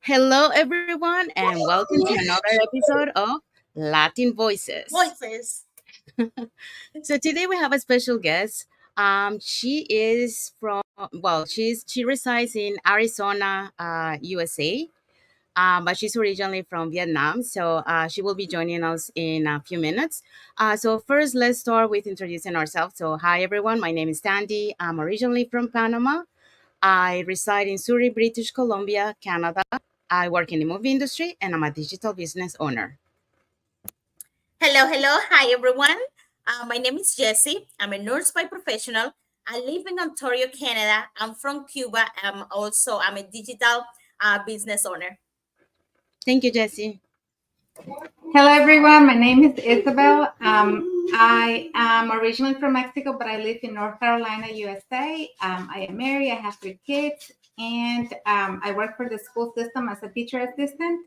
Hello, everyone, and welcome to another episode of Latin Voices. Voices. So today we have a special guest. She is from she resides in Arizona, USA, but she's originally from Vietnam. So she will be joining us in a few minutes. So first, let's start with introducing ourselves. So hi, everyone. My name is Sandy. I'm originally from Panama. I reside in Surrey, British Columbia, Canada. I work in the movie industry and I'm a digital business owner. Hello. Hi, everyone. My name is Jessie. I'm a nurse by professional. I live in Ontario, Canada. I'm from Cuba. I'm a digital business owner. Thank you, Jesse. Hello, everyone. My name is Isabel. I am originally from Mexico, but I live in North Carolina, USA. I am married. I have 3 kids, and I work for the school system as a teacher assistant.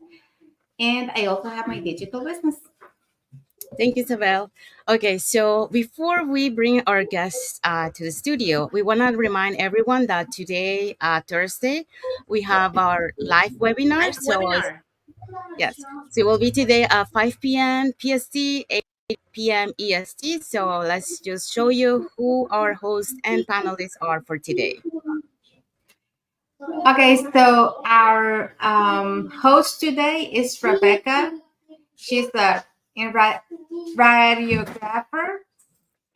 And I also have my digital business. Thank you, Isabel. Okay, so before we bring our guests to the studio, we want to remind everyone that today, Thursday, we have our live webinar. Live webinar. Yes, so it will be today at 5 p.m. PST, 8 p.m. EST. So let's just show you who our hosts and panelists are for today. Okay, so our host today is Rebecca. She's a radiographer.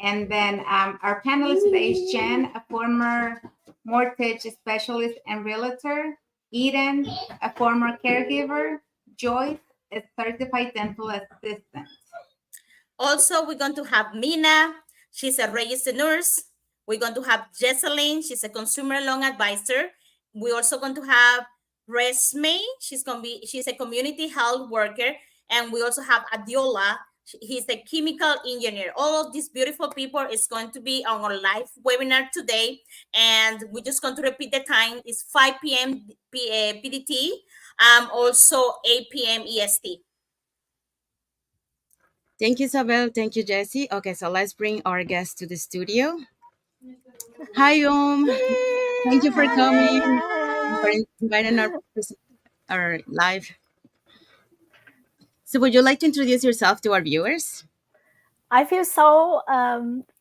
And then our panelist today is Jen, a former mortgage specialist and realtor. Eden, a former caregiver. Joyce, a certified dental assistant. Also, we're going to have Mina. She's a registered nurse. We're going to have Jesseline. She's a consumer loan advisor. We're also going to have Resme. She's a community health worker. And we also have Adiola. He's a chemical engineer. All of these beautiful people is going to be on our live webinar today. And we're just going to repeat the time. It's 5 p.m. PDT, also 8 p.m. EST. Thank you, Isabel. Thank you, Jesse. Okay, so let's bring our guest to the studio. Hi, Thank you for coming, for inviting our live. So, would you like to introduce yourself to our viewers? I feel so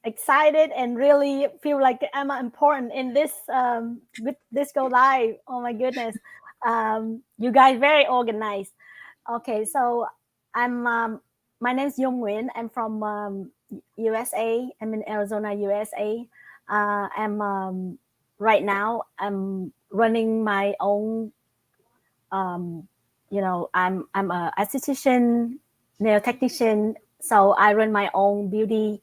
excited and really feel like I'm important in this with this go live. Oh my goodness, you guys very organized. Okay, so I'm my name is Yuom Nguyen. I'm from USA. I'm in Arizona, USA. I'm right now I'm running my own. I'm a esthetician, nail technician. So I run my own beauty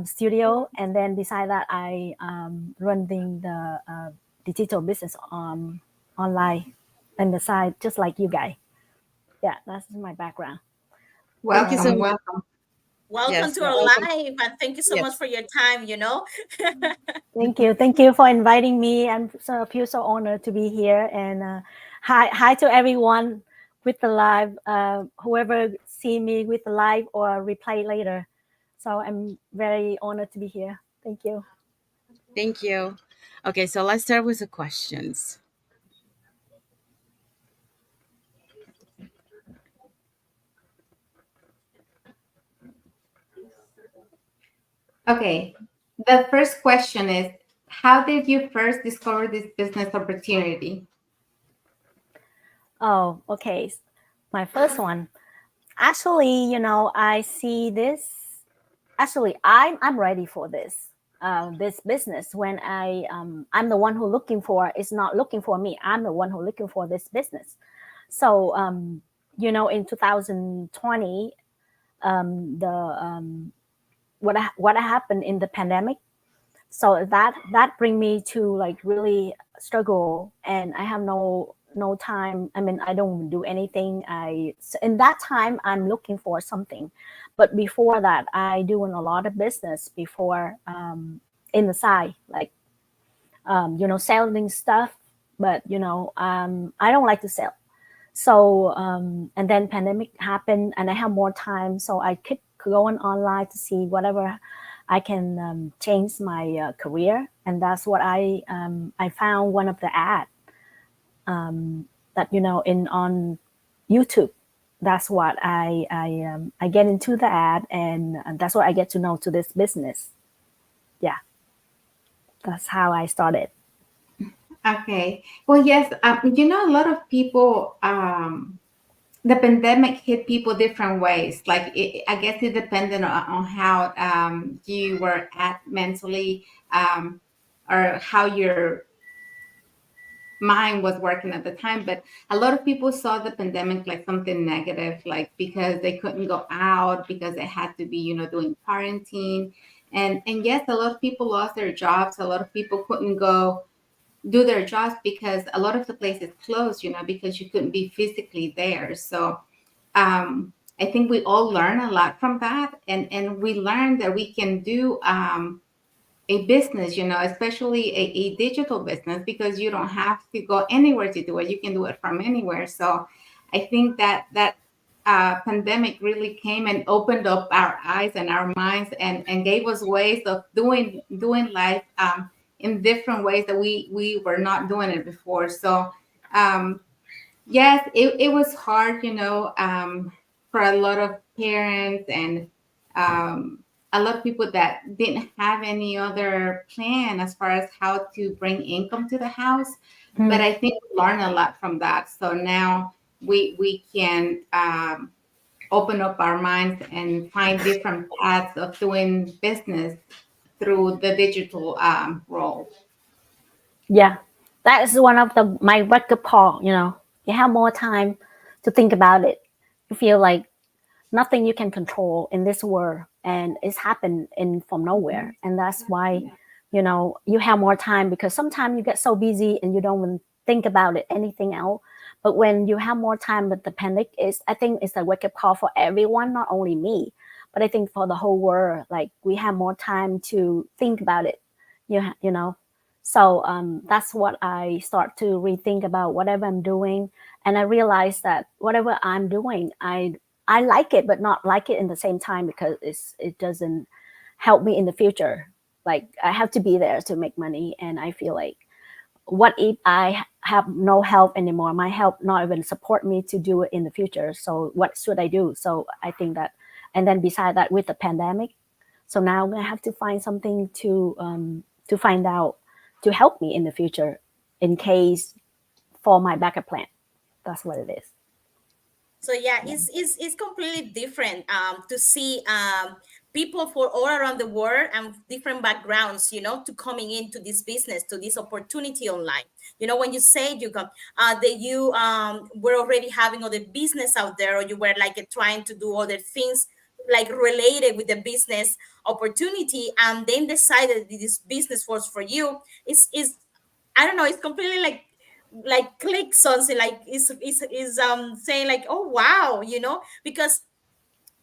studio, and then beside that, I running the digital business online and the side, just like you guys. Yeah, that's my background. Thank you so much. Welcome. Welcome Yes, to our welcome. live, and thank you so much Yes. for your time. Thank you for inviting me. I'm so feel so honored to be here. And hi to everyone with the live. Whoever see me with the live or replay later. So I'm very honored to be here. Thank you. Thank you. Okay, so let's start with the questions. Okay, the first question is, how did you first discover this business opportunity? Oh, okay. My first one. Actually, I see this. Actually, I'm ready for this. This business when I'm the one who looking for. It's not looking for me. I'm the one who looking for this business. So in 2020, the what happened in the pandemic. So that bring me to like really struggle, and I have no time. I mean, I don't do anything. So in that time I'm looking for something, but before that I doing a lot of business before in the side, like selling stuff, but I don't like to sell. So and then pandemic happened and I have more time, so I keep going online to see whatever I can change my career. And that's what I found one of the ad that in on YouTube. That's what I get into the ad, and that's what I get to know to this business. Yeah, that's how I started. Okay. Well, yes. A lot of people. The pandemic hit people different ways. Like I guess it depended on how you were at mentally, or how your mind was working at the time. But a lot of people saw the pandemic like something negative, like because they couldn't go out, because they had to be, doing quarantine. And yes, a lot of people lost their jobs. A lot of people couldn't go do their jobs because a lot of the places closed, because you couldn't be physically there. So I think we all learn a lot from that, and we learned that we can do a business, especially a digital business, because you don't have to go anywhere to do it. You can do it from anywhere. So I think that pandemic really came and opened up our eyes and our minds, and gave us ways of doing life in different ways that we were not doing it before. So um, yes, it was hard, for a lot of parents, and a lot of people that didn't have any other plan as far as how to bring income to the house. But Mm. I think we learned a lot from that. So now we can open up our minds and find different paths of doing business through the digital role. Yeah, that is one of the my wake up call. You have more time to think about it. You feel like nothing you can control in this world, and it's happened in from nowhere, and that's why you have more time, because sometimes you get so busy and you don't even think about it anything else. But when you have more time with the panic, is I think it's a wake up call for everyone, not only me, but I think for the whole world. Like, we have more time to think about it. So that's what I start to rethink about whatever I'm doing, and I realize that whatever I'm doing, I like it, but not like it in the same time, because it doesn't help me in the future. Like, I have to be there to make money, and I feel like, what if I have no help anymore? My help not even support me to do it in the future. So what should I do? So I think that, and then beside that, with the pandemic, so now I'm gonna have to find something to find out to help me in the future, in case, for my backup plan. That's what it is. So yeah, it's completely different to see people for all around the world and different backgrounds, to coming into this business, to this opportunity online. When you say you come, that you were already having other business out there, or you were like trying to do other things like related with the business opportunity, and then decided that this business was for you. Is I don't know, it's completely like click something, like is saying like, oh wow, because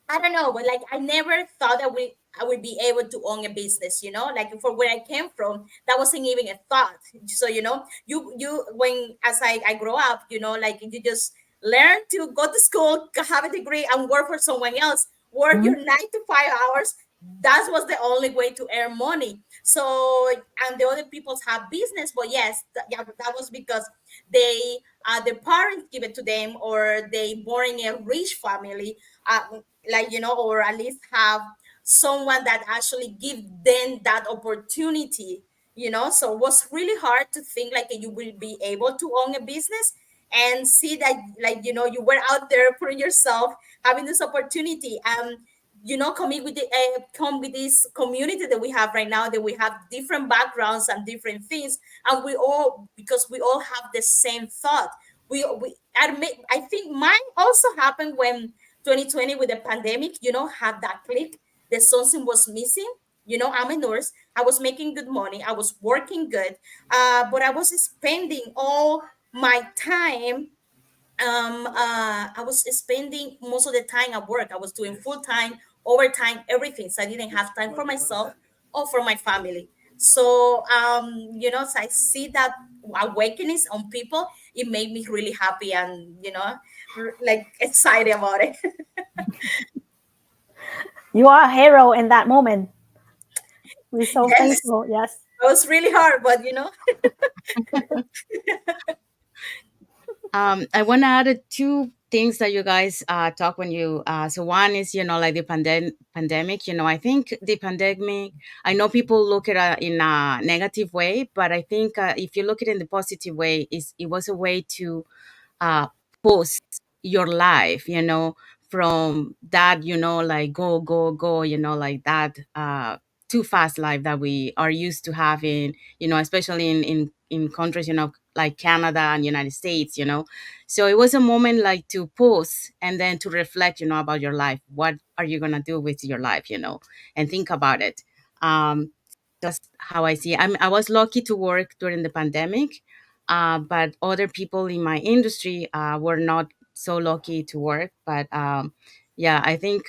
I don't know, but like I never thought that I would be able to own a business, like for where I came from, that wasn't even a thought. So you when as I grow up, like you just learn to go to school, have a degree, and work for someone else, work your Mhm. 9 to 5 hours. That was the only way to earn money. So, and the other people have business, but yes, yeah, that was because they their parents give it to them, or they born in a rich family, like or at least have someone that actually give them that opportunity. So it was really hard to think like you will be able to own a business, and see that, like, you were out there putting yourself, having this opportunity, and come with this community that we have right now, that we have different backgrounds and different things, and we all, because we all have the same thought. We I think mine also happened when 2020, with the pandemic, had that click, that something was missing. I'm a nurse, I was making good money, I was working good, but I was spending all my time, I was spending most of the time at work. I was doing full time, overtime, everything. So I didn't have time for myself or for my family. So so I see that awakenings on people. It made me really happy, and like excited about it. You are a hero in that moment. We're so Yes, thankful. Yes. it was really hard, but I want to add two things that you guys talk when you. So one is, like the pandemic. I think the pandemic. I know people look at it in a negative way, but I think if you look at it in the positive way, it was a way to uh, post your life, from that, like go, go, go, like that too fast life that we are used to having, especially in countries, like Canada and United States, So it was a moment like to pause and then to reflect, about your life. What are you going to do with your life, and think about it. That's how I see it. I was lucky to work during the pandemic, but other people in my industry were not so lucky to work. But yeah, I think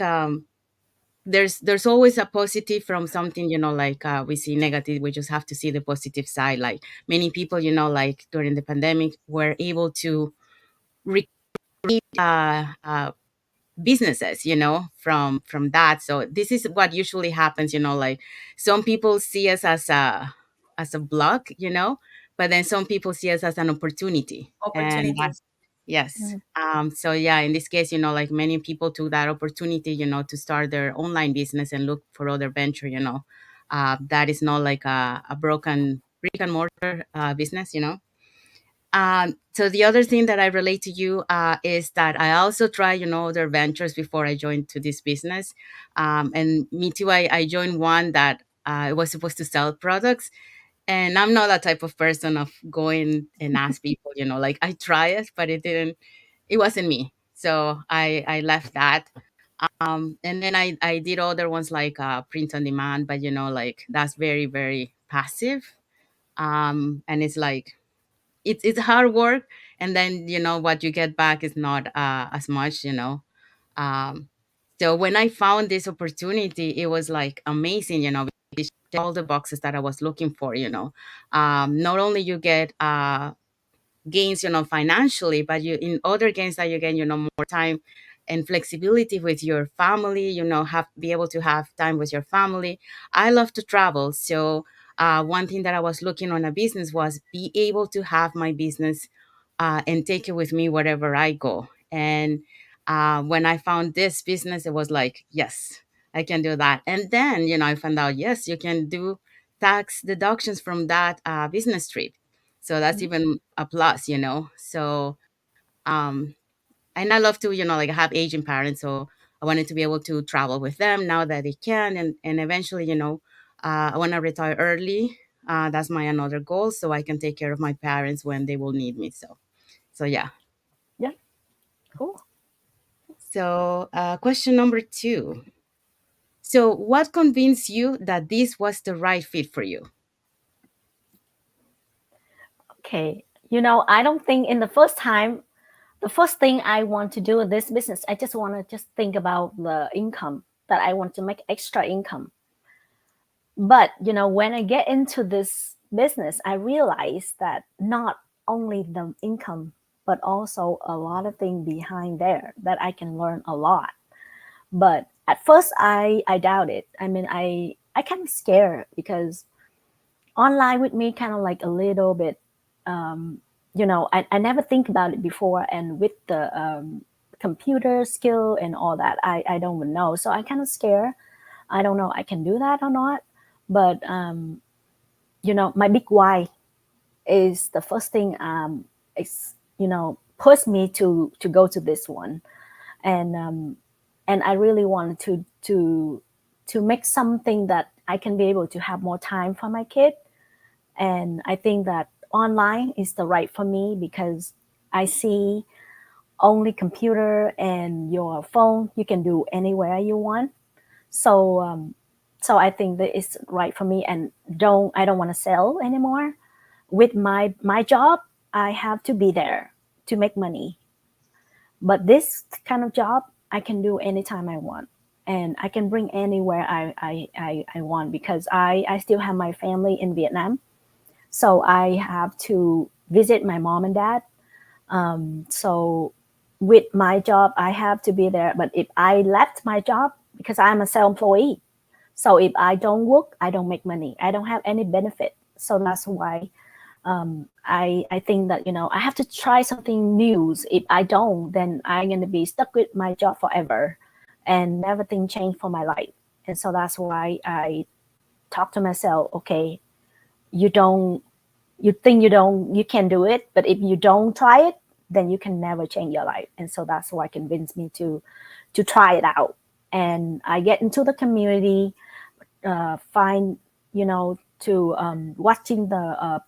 there's always a positive from something, like we see negative. We just have to see the positive side. Like many people, like during the pandemic, were able to recreate businesses, from that. So this is what usually happens, like some people see us as a block, but then some people see us as an opportunity. And Opportunity. that's yes. Mm. So yeah, in this case, like many people took that opportunity, to start their online business and look for other venture, that is not like a broken brick and mortar business, So the other thing that I relate to you is that I also try, other ventures before I joined to this business. And me too, I joined one that was supposed to sell products. And I'm not that type of person of going and ask people, like I try it, but it wasn't me. So I left that. And then I did other ones like print on demand, but like that's very, very passive. And it's like, it's hard work, and then what you get back is not as much, um so when I found this opportunity, it was like amazing, it checked all the boxes that I was looking for, not only you get gains, financially, but you in other gains that you get, more time and flexibility with your family, have be able to have time with your family. I love to travel, so one thing that I was looking on a business was be able to have my business and take it with me wherever I go. And when I found this business, it was like, yes, I can do that. And then, I found out, yes, you can do tax deductions from that business trip. So that's even a plus, So, um, and I love to, like have aging parents. So I wanted to be able to travel with them now that they can. And eventually, I want to retire early. That's my another goal. So I can take care of my parents when they will need me. So yeah. Yeah, cool. So question number 2. So what convinced you that this was the right fit for you? Okay. I don't think in the first time, the first thing I want to do in this business, I just want to just think about the income that I want to make extra income. But, when I get into this business, I realize that not only the income, but also a lot of things behind there that I can learn a lot. But at first, I doubt it. I mean, I kind of scared because online with me kind of like a little bit, I never think about it before. And with the computer skill and all that, I don't even know. So I kind of scared. I don't know I can do that or not. But, my big why is the first thing is, pushed me to go to this one. And I really wanted to make something that I can be able to have more time for my kid. And I think that online is the right for me because I see only computer and your phone, you can do anywhere you want. So I think that it's right for me. And I don't want to sell anymore. With my job, I have to be there to make money. But this kind of job, I can do anytime I want. And I can bring anywhere I want because I still have my family in Vietnam. So I have to visit my mom and dad. So with my job, I have to be there. But if I left my job, because I'm a self-employee, so if I don't work, I don't make money. I don't have any benefit. So that's why I think that, you know, I have to try something new. If I don't, then I'm going to be stuck with my job forever and never think change for my life. And so that's why I talk to myself, okay, you don't, you think you can do it, but if you don't try it, then you can never change your life. And so that's why convinced me to try it out. And I get into the community, find, you know, to watching the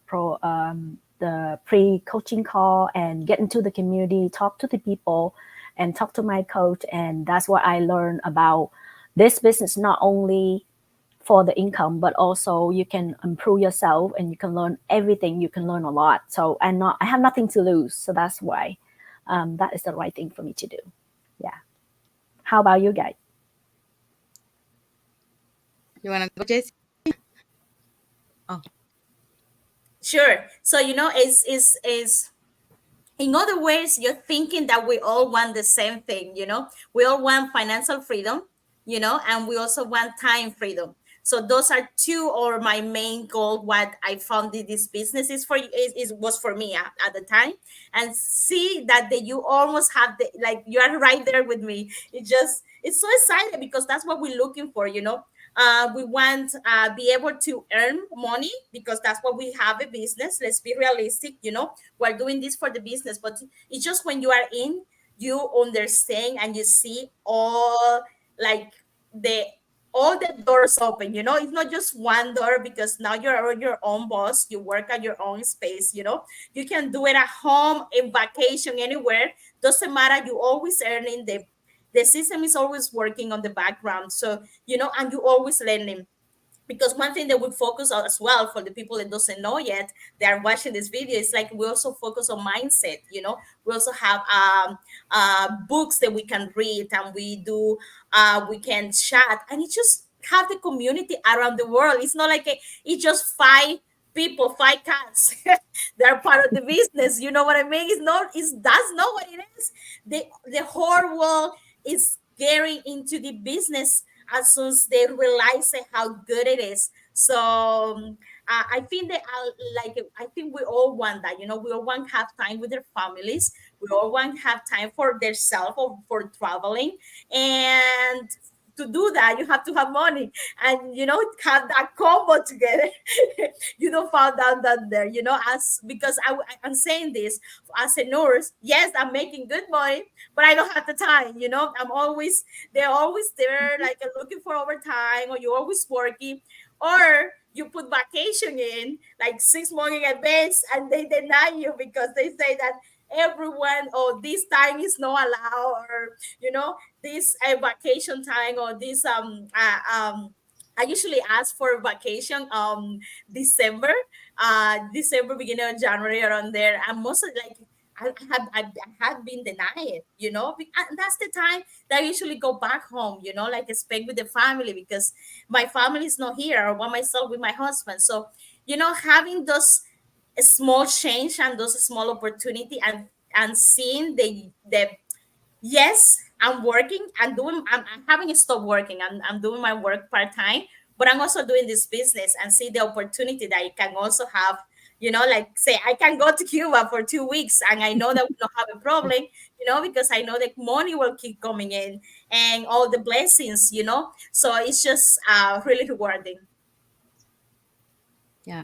pre-coaching call and get into the community, talk to the people and talk to my coach. And that's what I learned about this business, not only for the income, but also you can improve yourself and you can learn everything. You can learn a lot. So I have nothing to lose. So that's why that is the right thing for me to do. Yeah. How about you guys? You want to go, Jesse? Oh, Sure. So is in other words, you're thinking that we all want the same thing, you know? We all want financial freedom, you know, and we also want time freedom. So those are two or my main goal. What I founded this business is for is was for me at the time, and see that you almost have the, like, you are right there with me. It's so exciting because that's what we're looking for, you know. We want be able to earn money because that's what we have a business. Let's be realistic, you know, we're doing this for the business, but it's just when you are in, you understand and you see all, like, the all the doors open, you know. It's not just one door because now you're your own boss, you work at your own space, you know. You can do it at home, in vacation, anywhere. Doesn't matter, you always earning. The system is always working on the background, so you know, and you always learning. Because one thing that we focus on as well, for the people that doesn't know yet, they are watching this video, is like we also focus on mindset, you know. We also have books that we can read, and we do we can chat, and it just have the community around the world. It's not like it's just five people, five cats. They're part of the business, you know what I mean? That's not what it is. The whole world is getting into the business as soon as they realize how good it is. So I think that I think we all want that. You know, we all want to have time with their families. We all want to have time for their self or for traveling. And to do that, you have to have money, and you know, have that combo together. You don't fall down that there, you know, as because I'm saying this as a nurse. Yes, I'm making good money, but I don't have the time. You know, they're always there, like looking for overtime, or you're always working, or you put vacation in like 6 months in advance, and they deny you because they say that everyone, or this time is not allowed, or you know, this vacation time, or this I usually ask for vacation December, December, beginning of January, around there. And most of, like, I have been denied, you know. And that's the time that I usually go back home, you know, like spend with the family, because my family is not here, or by myself with my husband. So, you know, having those small change and those small opportunity, and seeing the yes, I'm working and doing, I'm having to stop working. I'm doing my work part-time, but I'm also doing this business, and see the opportunity that I can also have, you know, like say I can go to Cuba for 2 weeks, and I know that we don't have a problem, you know, because I know that money will keep coming in, and all the blessings, you know. So it's just really rewarding. yeah.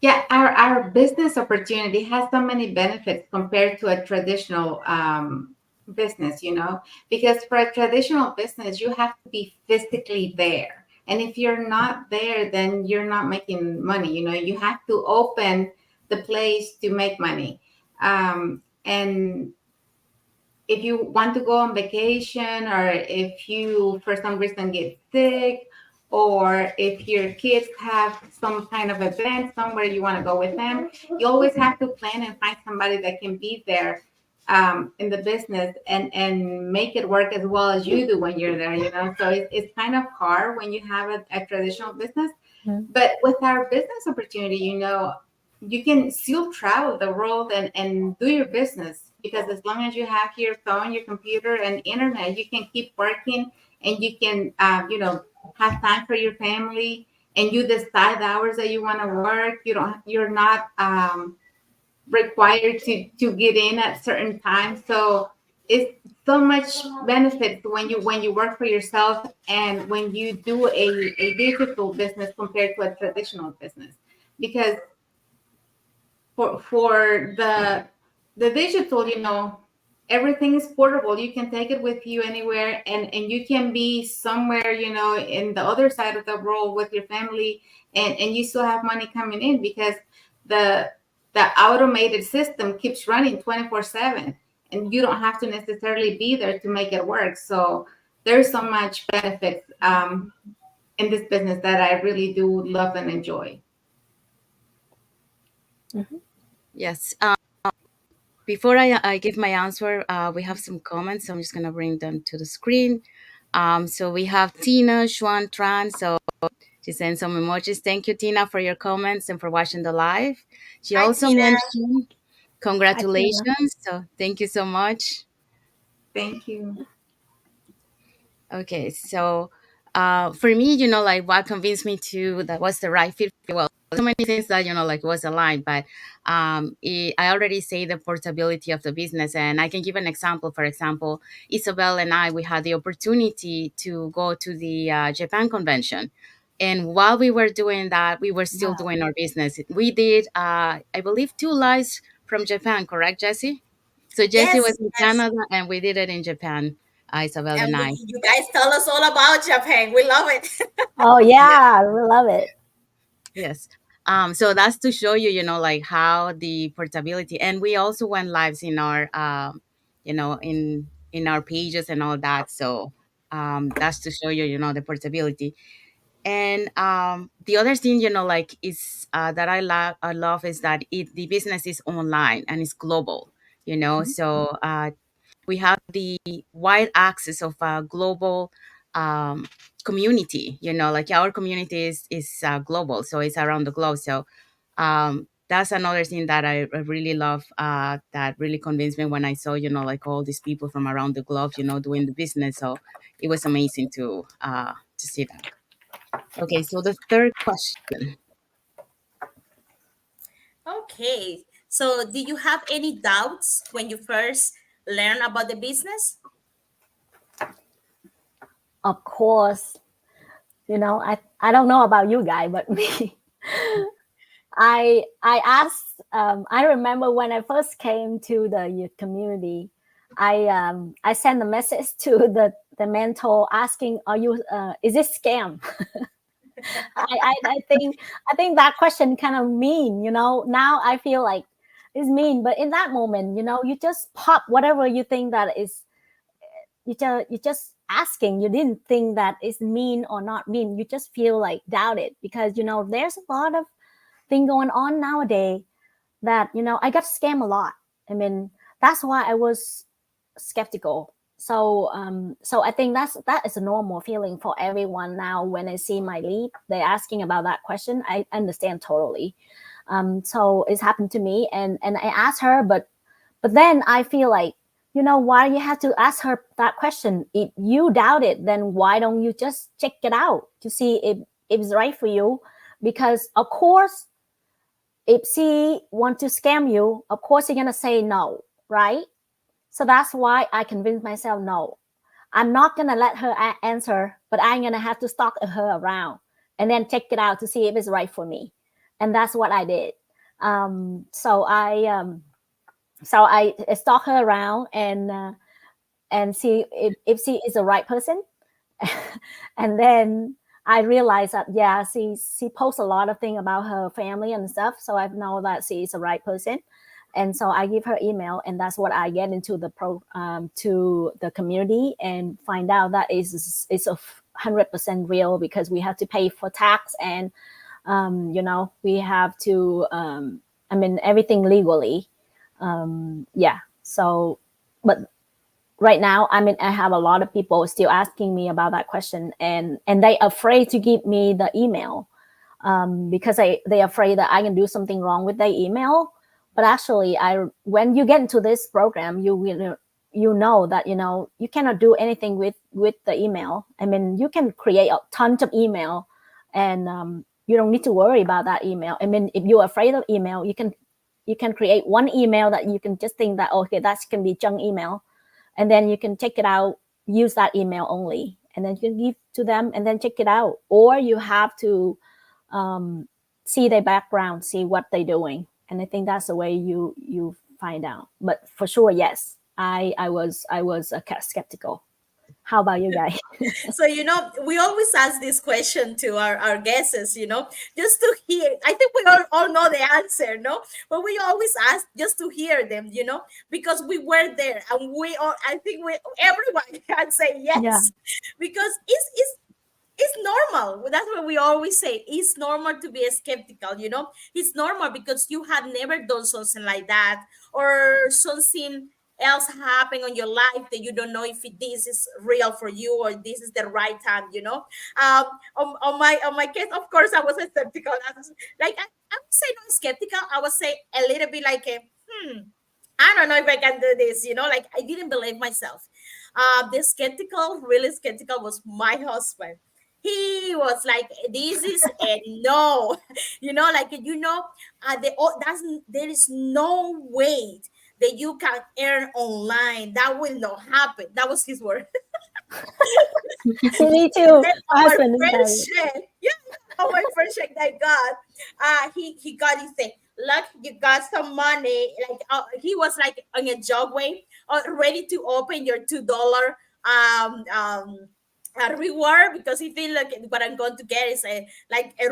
Yeah, our business opportunity has so many benefits compared to a traditional business, you know, because for a traditional business, you have to be physically there. And if you're not there, then you're not making money. You know, you have to open the place to make money. And if you want to go on vacation, or if you for some reason get sick, or if your kids have some kind of event somewhere you want to go with them, you always have to plan and find somebody that can be there in the business, and make it work as well as you do when you're there, you know. So it's kind of hard when you have a traditional business. Mhm. But with our business opportunity, you know, you can still travel the world and do your business, because as long as you have your phone, your computer, and internet, you can keep working, and you can, you know, have time for your family, and you decide the hours that you want to work. You're not required to get in at certain times. So it's so much benefits when you work for yourself and when you do a digital business compared to a traditional business. Because for the digital, everything is portable. You can take it with you anywhere, and you can be somewhere, in the other side of the world with your family, and you still have money coming in because the the automated system keeps running 24/7, and you don't have to necessarily be there to make it work. So there's so much benefits in this business that I really do love and enjoy. Yes. Before I give my answer, we have some comments. So I'm just going to bring them to the screen. So we have Tina Xuan Tran. So she sent some emojis. Thank you, Tina, for your comments and for watching the live. She Hi, also Tina. mentioned I feel congratulations. So thank you so much. Thank you. Okay, so for me, like what convinced me to that was the right fit. Well, so many things that like was aligned, but I already say the portability of the business, and I can give an example. For example, Isabel and I, we had the opportunity to go to the Japan convention, and while we were doing that, we were still wow. doing our business. We did, I believe, 2 lives from Japan. Correct, Jesse? So Jesse was Yes, in yes. Canada, and we did it in Japan. Isabel And and I. you guys tell us all about Japan. We love it. Oh yeah, we love it. Yes. So that's to show you, like how the portability, and we also went lives in our, in our pages and all that. So that's to show you, the portability. And the other thing, like is that I love is that the business is online and it's global. Mhm. So we have the wide access of a global um, community. Like our community is global, so it's around the globe. So that's another thing that I really love, that really convinced me when I saw, like all these people from around the globe, doing the business. So it was amazing to see that. Okay, so the third question. Okay. So, did you have any doubts when you first learned about the business? Of course, I don't know about you guys, but me, I asked. I remember when I first came to the community, I sent a message to the mentor asking, "Are you? Is this scam?" I think that question kind of mean. Now I feel like it's mean, but in that moment, you just pop whatever you think that is. You just asking. You didn't think that is mean or not mean. You just feel like doubt it because there's a lot of thing going on nowadays that I got scammed a lot. I mean, that's why I was skeptical. So I think that is a normal feeling for everyone now. When I see my lead, they're asking about that question. I understand totally. So it's happened to me, and I asked her, but then I feel like, why you have to ask her that question? If you doubt it, then why don't you just check it out to see if it's right for you? Because of course, if she want to scam you, of course you're gonna say no, right? So that's why I convinced myself, no, I'm not gonna let her answer, but I'm gonna have to stalk her around and then check it out to see if it's right for me. And that's what I did. So I stalk her around and see if she is the right person. And then I realized that yeah, she posts a lot of things about her family and stuff, so I know that she is the right person. And so I give her email, and that's what I get into the to the community and find out that it's 100% real, because we have to pay for tax, and we have to everything legally. Yeah. So, but right now, I have a lot of people still asking me about that question, and they afraid to give me the email, because they afraid that I can do something wrong with their email. But actually, when you get into this program, you know that you cannot do anything with the email. I mean, you can create a ton of email and you don't need to worry about that email. I mean, if you're afraid of email, you can create one email that you can just think that, okay, that can be junk email, and then you can take it out, use that email only, and then you can give to them and then check it out. Or you have to see their background, see what they're doing, and I think that's the way you find out. But for sure, yes, I was skeptical. How about you guys? So, we always ask this question to our guests, just to hear. I think we all know the answer, no? But we always ask just to hear them, because we were there, and we all, I think everyone can say Yeah, yes, because it's normal. That's what we always say. It's normal to be skeptical, It's normal because you have never done something like that, or something else happen on your life that you don't know if this is real for you, or this is the right time. On my case, of course, I was skeptical. I would say not skeptical. I would say a little bit like I don't know if I can do this, like I didn't believe myself. The skeptical, really skeptical, was my husband. He was like, this is a no, there is no way that you can earn online. That will not happen. That was his word. me And too. then My on my husband is first like, check, on my first check that I got, he got his thing. Look, you got some money. Like he was like on a jog way, ready to open your $2 um um reward, because he feel like what I'm going to get is a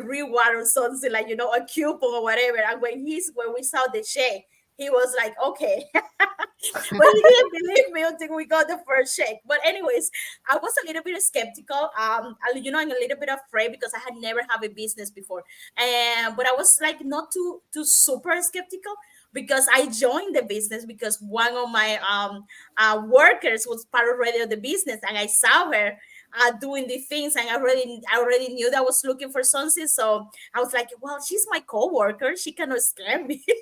reward or something, like a coupon or whatever. And when we saw the check, he was like, okay. But he didn't believe me until we got the first check. But anyways, I was a little bit skeptical. I'm a little bit afraid because I had never had a business before. And but I was like not too super skeptical, because I joined the business because one of my workers was part already of the business, and I saw her doing the things, and I already knew that I was looking for something. So I was like, well, she's my coworker. She cannot scam me. You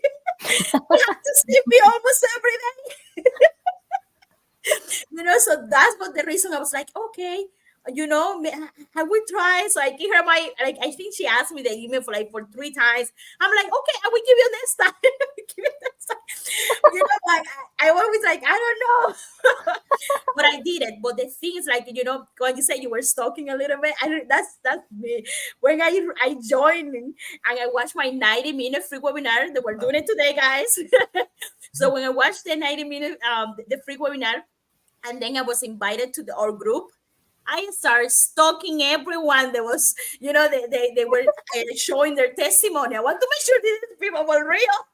have to see me almost every day. So that's what the reason I was like, okay, I will try. So I give her my, like, I think she asked me the email for 3 times. I'm like, okay, I will give you next time. I will give you next time. Like I always like, I don't know. But I did it. But the thing is, like, when you say you were stalking a little bit, that's me. When I joined and I watched my 90-minute free webinar, they were doing it today, guys. So when I watched the 90-minute the free webinar, and then I was invited to our group, I started stalking everyone that was, they were showing their testimony. I want to make sure these people were real,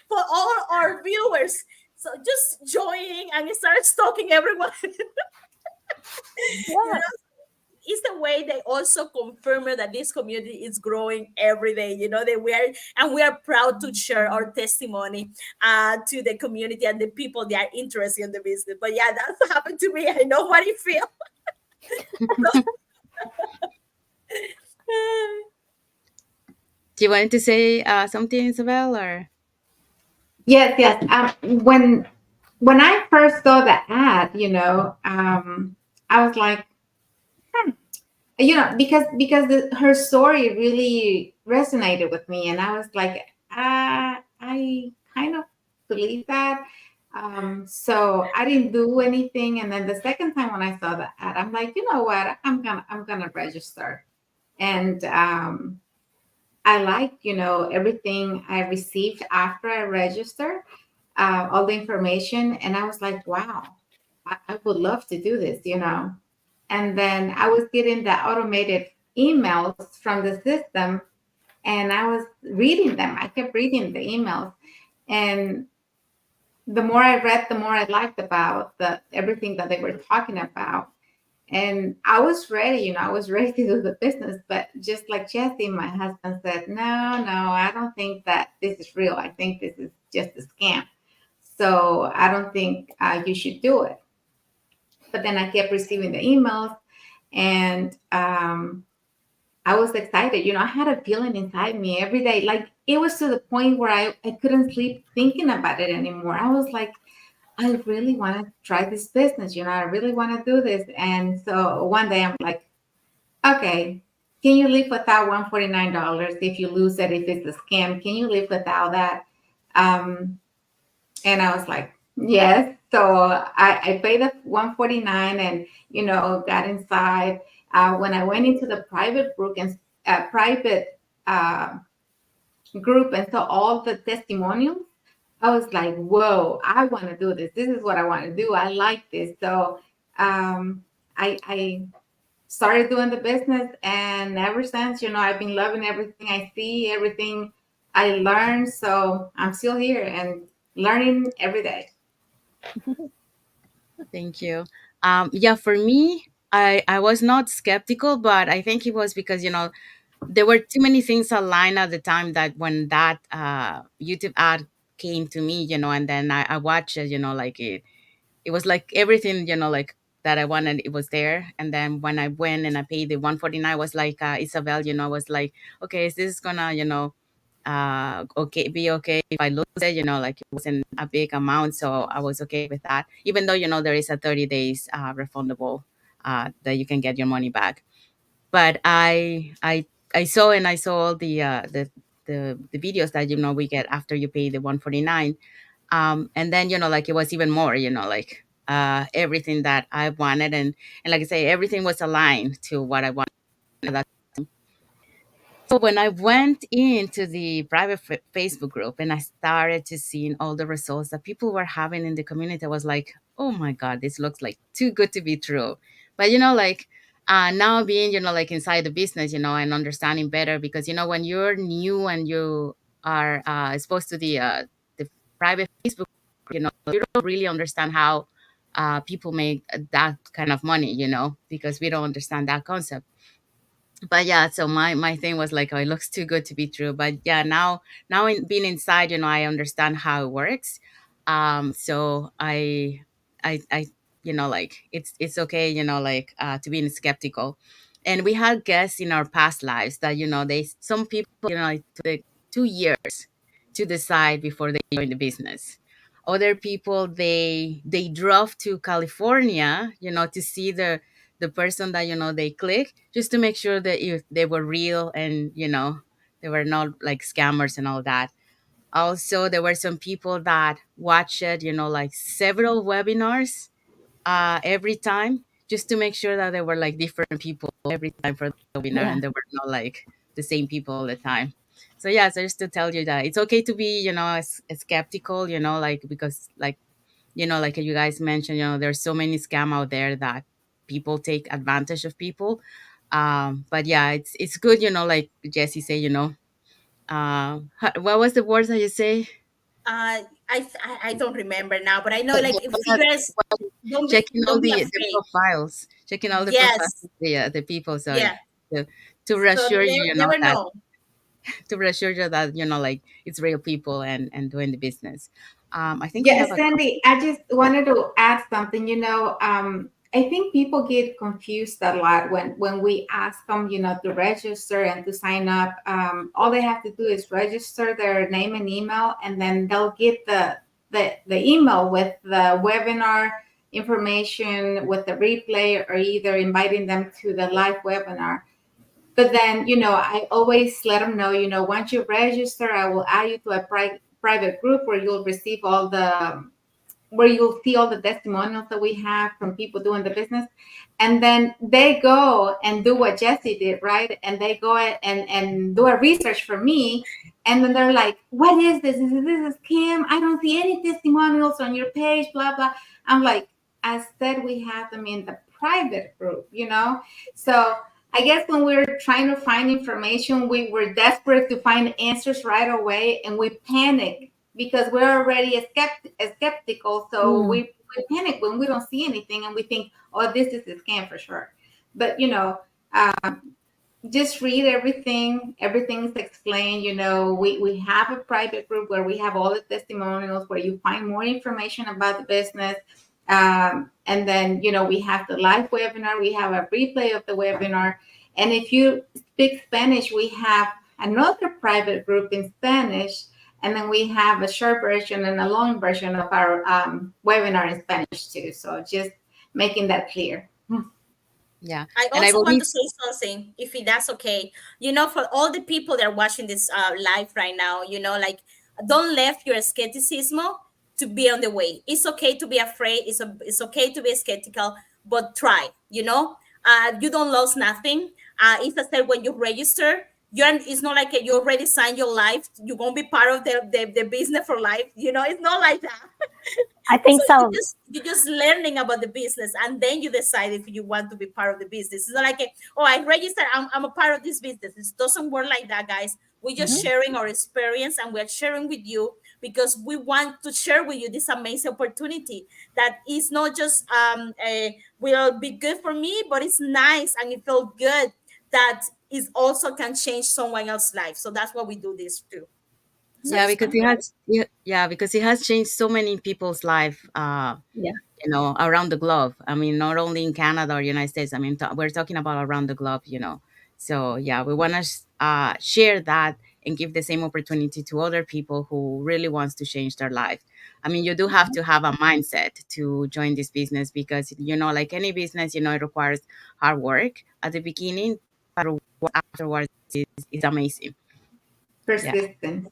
for all our viewers. So just joining and start stalking everyone. yeah, It's the way they also confirm that this community is growing every day. That we are proud to share our testimony to the community and the people that are interested in the business. But yeah, that's what happened to me. I know what it feels. Do you want to say something, Isabel, or? Yes, yes. When I first saw the ad, I was like, her story really resonated with me, and I was like, I kind of believe that. So I didn't do anything, and then the second time when I saw the ad, I'm like, you know what, I'm gonna register, and I liked, everything I received after I registered, all the information, and I was like, wow, I would love to do this. And then I was getting the automated emails from the system, and I was reading them. I kept reading the emails, and the more I read, the more I liked about everything that they were talking about. And I was ready, I was ready to do the business. But just like Jesse, my husband said, no, I don't think that this is real. I think this is just a scam. So I don't think you should do it. But then I kept receiving the emails, and I was excited. I had a feeling inside me every day. Like, it was to the point where I couldn't sleep thinking about it anymore. I was like, I really want to try this business. I really want to do this. And so one day I'm like, Okay, can you live without $149 if you lose it, if it's a scam? Can you live without that? Um, and I was like, yes. So I paid the 149 and, got inside. When I went into the private private uh, group and saw all the testimonials, I was like, whoa, I want to do this. This is what I want to do. I like this. So I started doing the business, and ever since, I've been loving everything I see, everything I learn. So I'm still here and learning every day. Thank you. Yeah, for me, I was not skeptical, but I think it was because, there were too many things aligned at the time that when that YouTube ad came to me, and then I watched it, like it was like everything, like that I wanted, it was there. And then when I went and I paid the 149, I was like, Isabel, I was like, okay, is this gonna, okay, be okay if I lose it, like it wasn't a big amount. So I was okay with that, even though, there is a 30 days refundable that you can get your money back. But I saw, and I saw all the videos that, we get after you pay the 149. And then, like it was even more, like everything that I wanted. And like I say, everything was aligned to what I wanted. So when I went into the private Facebook group and I started to seeing all the results that people were having in the community, I was like, oh my God, this looks like too good to be true. But, like now being, like inside the business, and understanding better, because, when you're new and you are exposed to the private Facebook, you don't really understand how people make that kind of money, because we don't understand that concept. But yeah, so my thing was like, oh, it looks too good to be true. But yeah, now being inside, I understand how it works. So I like it's okay, like to being skeptical. And we had guests in our past lives that, they some people, it took 2 years to decide before they join the business. Other people, they drove to California, to see the person that, they click, just to make sure that if they were real, and, they were not like scammers and all that. Also, there were some people that watched it, like several webinars every time, just to make sure that there were like different people every time for the webinar, Yeah. and there were not like the same people all the time. So yeah, so just to tell you that it's okay to be, skeptical, like, because like, like you guys mentioned, there's so many scam out there that people take advantage of people. But yeah, it's good, like Jesse say, what was the words that you say? I don't remember now, but I know, like, if Yeah, figures, checking all don't be the afraid. profiles, checking all the profiles Yes. of the people. So Yeah. to, to So reassure you, never that know. to reassure you that, like it's real people and doing the business. I think we have Yes, a Sandy, I just wanted to add something. I think people get confused a lot when we ask them, to register and to sign up. All they have to do is register their name and email, and then they'll get the email with the webinar information, with the replay, or either inviting them to the live webinar. But then, I always let them know, once you register, I will add you to a private group where you'll receive where you'll see all the testimonials that we have from people doing the business. And then they go and do what Jesse did, right? And they go and do a research for me. And then they're like, what is this? Is this a scam? I don't see any testimonials on your page, blah, blah. I'm like, I said we have them in the private group, So I guess when we're trying to find information, we were desperate to find answers right away, and we panic because we're already skeptical. So Mm. we panic when we don't see anything, and we think, oh, this is a scam for sure. But just read everything. Everything's explained. We have a private group where we have all the testimonials, where you find more information about the business. And then, we have the live webinar, we have a replay of the webinar. And if you speak Spanish, we have another private group in Spanish. And then we have a short version and a long version of our webinar in Spanish too. So just making that clear. Yeah. I And I also want believe, to say something, if that's okay. For all the people that are watching this live right now, like, don't let your skepticism to be on the way. It's okay to be afraid. It's okay to be skeptical, but try. You don't lose nothing. It's I said, when you register, it's not like you already signed your life. You're gonna be part of the business for life. It's not like that. I So think you so. just you're just learning about the business, and then you decide if you want to be part of the business. It's not like, oh, I registered, I'm a part of this business. It doesn't work like that, guys. We're just Mhm. sharing our experience, and we're sharing with you because we want to share with you this amazing opportunity that is not just will be good for me, but it's nice and it feels good that is also can change someone else's life. So that's why we do this too. So yeah, it's because fun, it right? has, yeah, yeah, because it has changed so many people's life. Yeah. Around the globe. I mean, not only in Canada or United States. I mean, we're talking about around the globe. So yeah, we want to share that and give the same opportunity to other people who really wants to change their life. I mean, you do have to have a mindset to join this business because, like any business, it requires hard work at the beginning, but afterwards is amazing. Yeah. Persistence.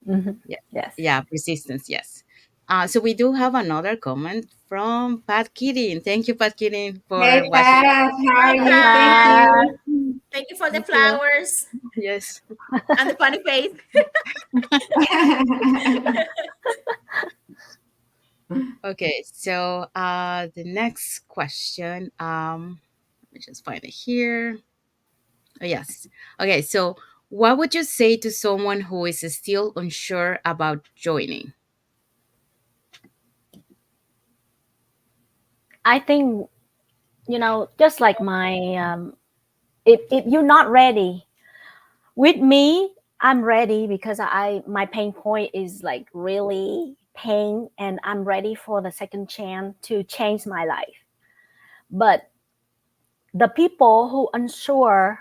Mhm. Yeah. Yes. Yeah. Persistence. Yes. So we do have another comment from Pat Keating. Thank you, Pat Keating, for Hey, watching. Pat, how are Hi, you? Thank Pat. you. Thank you for the Thank you. flowers Yes. and the funny face. Okay. So the next question. Let me just find it here. Oh, yes. Okay. So what would you say to someone who is still unsure about joining? I think, just like if you're not ready, with me, I'm ready because my pain point is like really pain, and I'm ready for the second chance to change my life. But the people who unsure,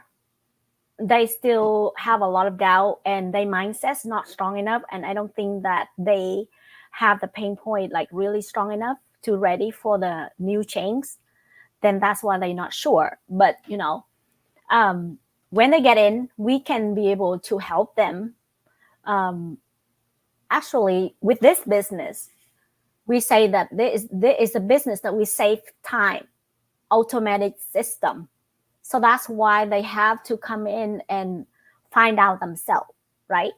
they still have a lot of doubt, and their mindset's not strong enough, and I don't think that they have the pain point like really strong enough to ready for the new change. Then that's why they're not sure. But um, when they get in, we can be able to help them. um, Actually, with this business, we say that there is a business that we save time, automatic system. So that's why they have to come in and find out themselves, right?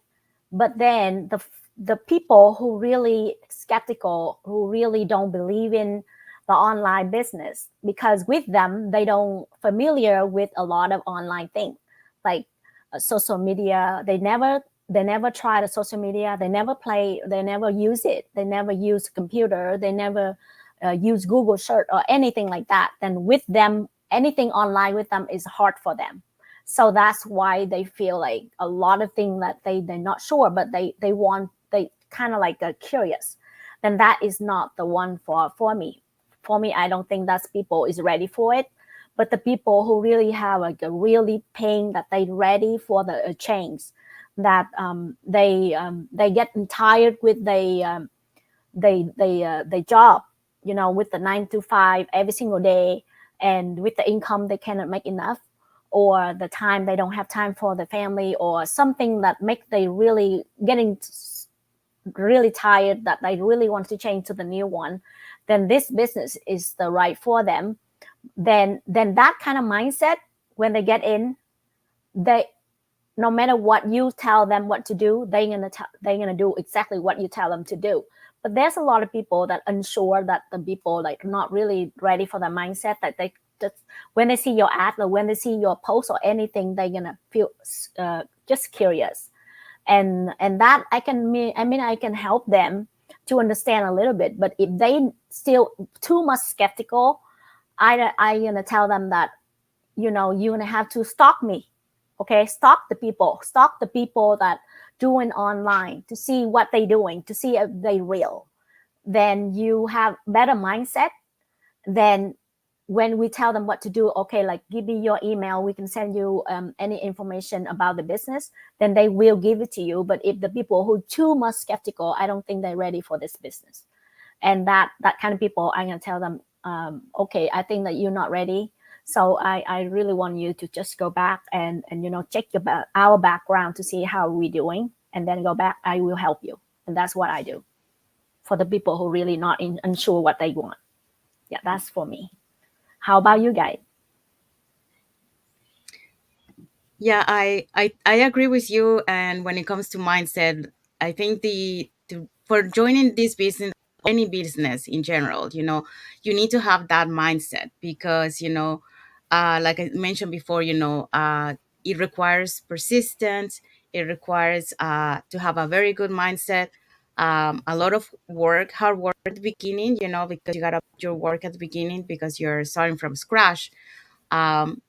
But then the people who really skeptical, who really don't believe in the online business, because with them they don't familiar with a lot of online things, like social media. They never try the social media. They never play. They never use it. They never use computer. They never use Google search or anything like that. Then with them, anything online with them is hard for them. So that's why they feel like a lot of things that they're not sure, but they kind of like curious. Then that is not the one for me. For me, I don't think that's people is ready for it. But the people who really have like a really pain, that they ready for the change, that they get tired with they job, with the 9 to 5 every single day, and with the income they cannot make enough, or the time they don't have time for the family, or something that make they really getting really tired, that they really want to change to the new one. Then this business is the right for them. Then that kind of mindset, when they get in, they, no matter what you tell them what to do, they're gonna do exactly what you tell them to do. But there's a lot of people that unsure, that the people like not really ready for the mindset, that they just, when they see your ad or when they see your post or anything, they're gonna feel just curious. And that I can help them to understand a little bit. But if they still too much skeptical, I gonna tell them that, you're gonna have to stalk me. Okay, stalk the people that doing online, to see what they doing, to see if they real. Then you have better mindset. Then when we tell them what to do, okay, like give me your email, we can send you any information about the business, then they will give it to you. But if the people who too much skeptical, I don't think they're ready for this business. And that kind of people, I'm gonna tell them, okay, I think that you're not ready. So I really want you to just go back and check our background to see how we're doing, and then go back. I will help you, and that's what I do for the people who really not unsure what they want. Yeah, that's for me. How about you guys? Yeah, I agree with you. And when it comes to mindset, I think for joining this business, any business in general, you need to have that mindset because, like I mentioned before, it requires persistence. It requires to have a very good mindset, a lot of work, hard work at the beginning, because you got to put your work at the beginning because you're starting from scratch. Um,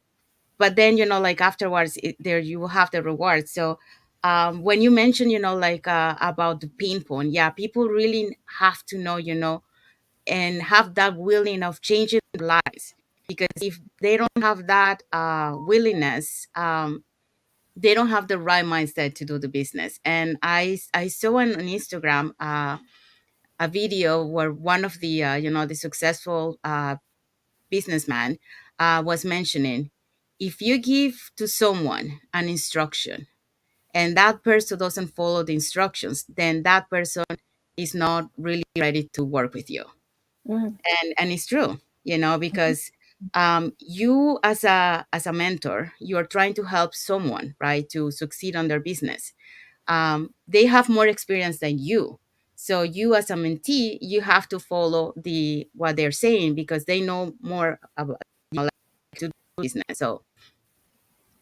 but then like afterwards there you will have the reward. So when you mention like about the ping pong, yeah, people really have to know, and have that willing of changing their lives, because if they don't have that willingness, they don't have the right mindset to do the business. And I saw on Instagram a video where one of the the successful businessman was mentioning, if you give to someone an instruction and that person doesn't follow the instructions, then that person is not really ready to work with you. Mhm. And it's true, because you as a mentor, you're trying to help someone, right, to succeed on their business. They have more experience than you, so you as a mentee, you have to follow the what they're saying because they know more about, like, to do business. So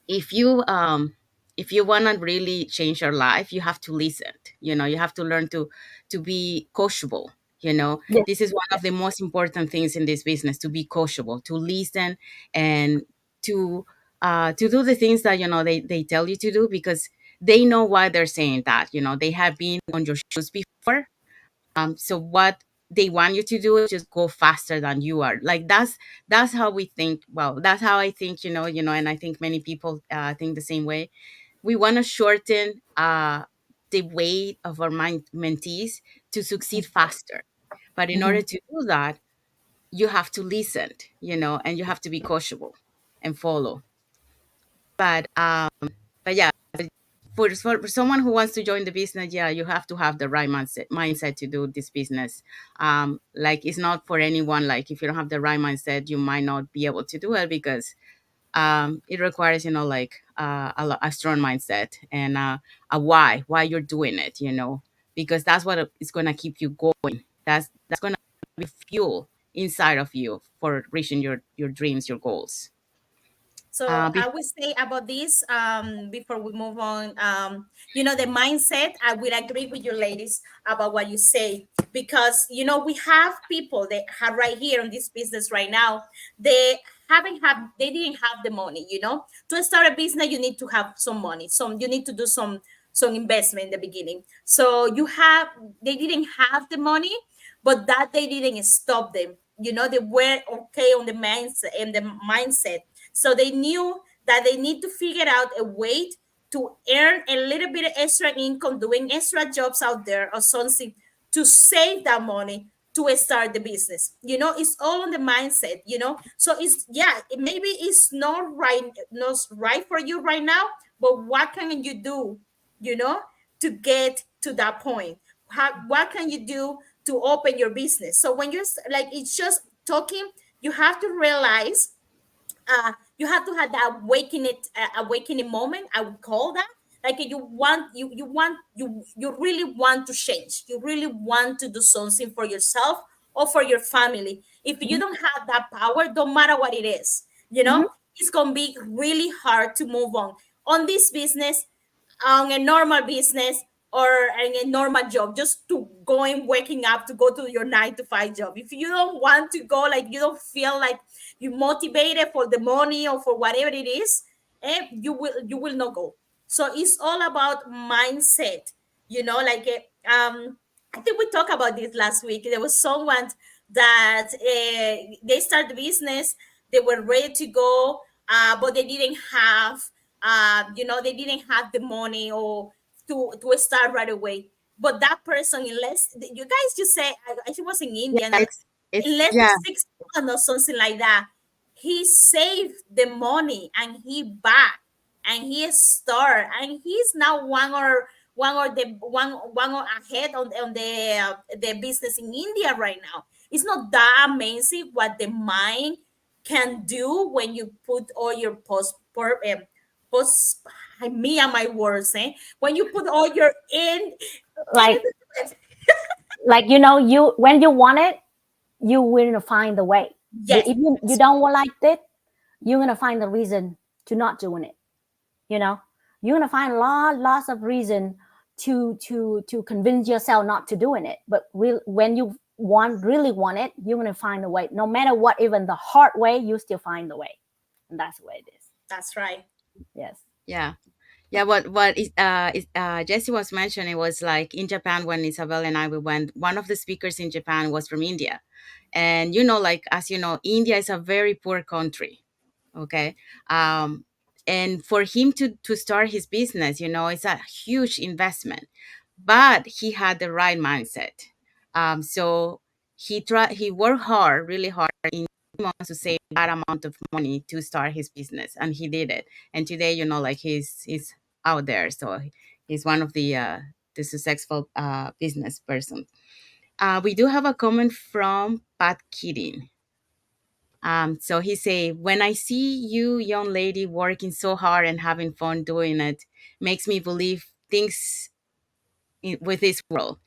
if you want to really change your life, you have to listen. You have to learn to be coachable. Yes, This is one of yes. the most important things in this business, to be coachable, to listen, and to do the things that they tell you to do, because they know why they're saying that. They have been on your shoes before. So what they want you to do is just go faster than you are. Like that's how we think. Well, that's how I think. And I think many people think the same way. We want to shorten the way of our mentees to succeed faster. But in order Mhm. to do that, you have to listen, and you have to be coachable and follow. But yeah, for someone who wants to join the business, yeah, you have to have the right mindset to do this business. Like, it's not for anyone. Like, if you don't have the right mindset, you might not be able to do it, because it requires like a strong mindset, and a why you're doing it, because that's what is going to keep you going. That's going to be fuel inside of you for reaching your dreams, your goals. So I Before, would say about this, before we move on, the mindset, I will agree with you ladies about what you say, because, we have people that have right here on this business right now, they didn't have the money, to start a business, you need to have some money. You need to do some investment in the beginning. So they didn't have the money, but that they didn't stop them. They were okay on the mindset. So they knew that they need to figure out a way to earn a little bit of extra income, doing extra jobs out there or something, to save that money to start the business. It's all on the mindset. So maybe it's not right for you right now, but what can you do, you know, to get to that point? What can you do to open your business? So when like, it's just talking, you have to realize, you have to have that awakening moment, I would call that. Like, you really want to change, you really want to do something for yourself or for your family. If you Mhm. don't have that power, don't matter what it is, Mhm. it's gonna be really hard to move on this business, on a normal business, or in a normal job, just to going waking up to go to your 9 to 5 job. If you don't want to go, like, you don't feel like you motivated for the money or for whatever it is, you will not go. So it's all about mindset, like, I think we talked about this last week. There was someone that they started the business, they were ready to go, but they didn't have the money or to start right away. But that person, in less, you guys just say, I think it was in yeah, India, it's in less than yeah, 6 months or something like that, he saved the money and he back and he start and he's now one or ahead on the business in India right now. It's not that amazing what the mind can do when you put all your post me and my words, when you put all your in Like you when you want it, you will find the way. But yes, if you don't like it, you're gonna find the reason to not doing it. You know, you're gonna find lots of reason to convince yourself not to doing it. But when you really want it, you're gonna find a way. No matter what, even the hard way, you still find the way, and that's the way it is. that's right. Yes. Yeah. Yeah, Jesse was mentioning was like in Japan when Isabel and I we went. One of the speakers in Japan was from India, and like as you know, India is a very poor country. Okay, um, and for him to start his business, it's a huge investment, but he had the right mindset. So he worked hard, really hard, in months to save that amount of money to start his business, and he did it. And today, like he's out there, so he's one of the successful business person. We do have a comment from Pat Keating. So he say, when I see you, young lady, working so hard and having fun doing it, makes me believe things with this world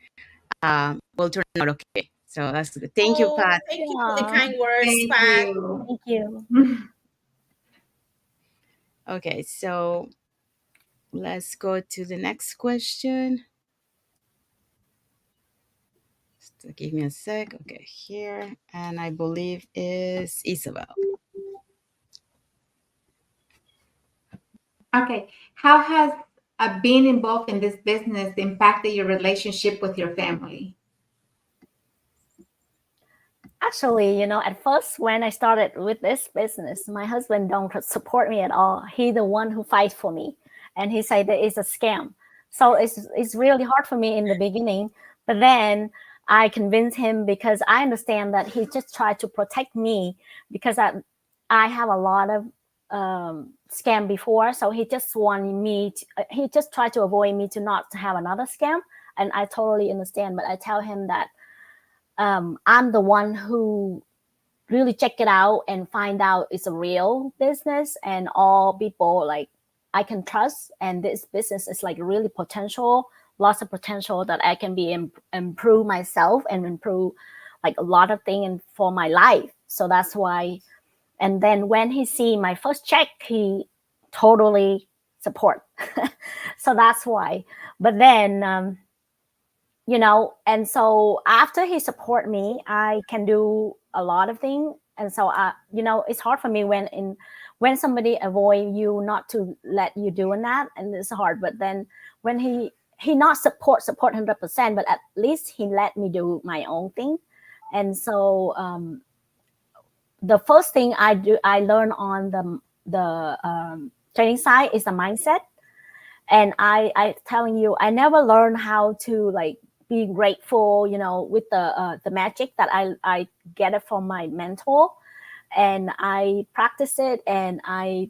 will turn out okay. So that's good. Thank you, Oh, Pat. thank you for the Yeah. kind words, Thank Pat. you. Thank you. Okay, so let's go to the next question. Just give me a sec. Okay, here, and I believe is Isabel. Okay. How has being involved in this business impacted your relationship with your family? Actually, at first when I started with this business, my husband don't support me at all. He the one who fights for me, and he said that it's a scam. So it's really hard for me in the beginning, but then I convinced him because I understand that he just tried to protect me because I have a lot of scam before, so he just wanted me to, he just tried to avoid me to not have another scam, and I totally understand. But I tell him that I'm the one who really check it out and find out it's a real business and all people like I can trust, and this business is like really potential, lots of potential that I can be improve myself and improve like a lot of things for my life. So that's why. And then when he see my first check, he totally support. So that's why. But then and so after he support me, I can do a lot of things. And so it's hard for me when somebody avoid you not to let you doing that, and it's hard. But then when he not support 100%, but at least he let me do my own thing. And so the first thing I learn on the training side is the mindset. And I telling you, I never learned how to like be grateful, with the magic that I get it from my mentor, and I practice it, and I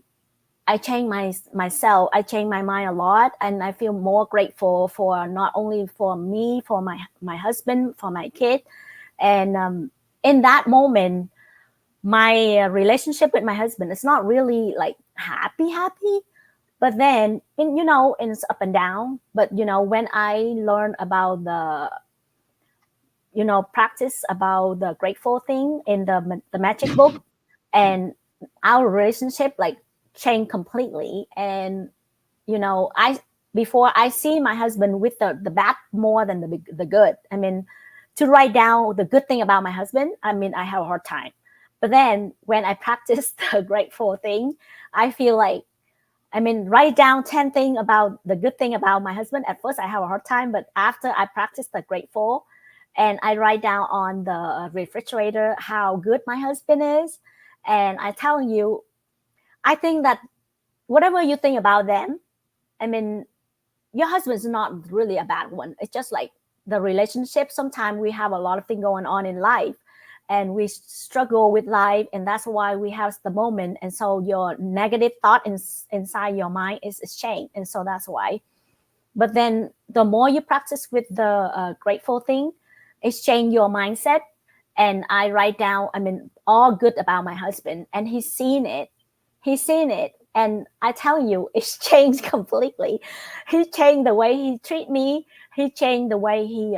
change myself. I change my mind a lot, and I feel more grateful for not only for me, for my husband, for my kid. And in that moment, my relationship with my husband is not really like happy. But then it's up and down. But when I learn about the practice about the grateful thing in the magic book, and our relationship like changed completely. And I before I see my husband with the bad more than the good. I mean, to write down the good thing about my husband, I mean, I have a hard time. But then when I practice the grateful thing, I feel like, I mean, write down 10 things about the good thing about my husband. At first, I have a hard time, but after I practice the grateful, and I write down on the refrigerator how good my husband is, and I tell you, I think that whatever you think about them, I mean, your husband is not really a bad one. It's just like the relationship. Sometimes we have a lot of things going on in life, and we struggle with life, and that's why we have the moment. And so your negative thought inside your mind is changed, and so that's why. But then the more you practice with the grateful thing, it's change your mindset. And I write down, I mean, all good about my husband, and he's seen it. He's seen it. And I tell you, it's changed completely. He changed the way he treat me. He changed the way he,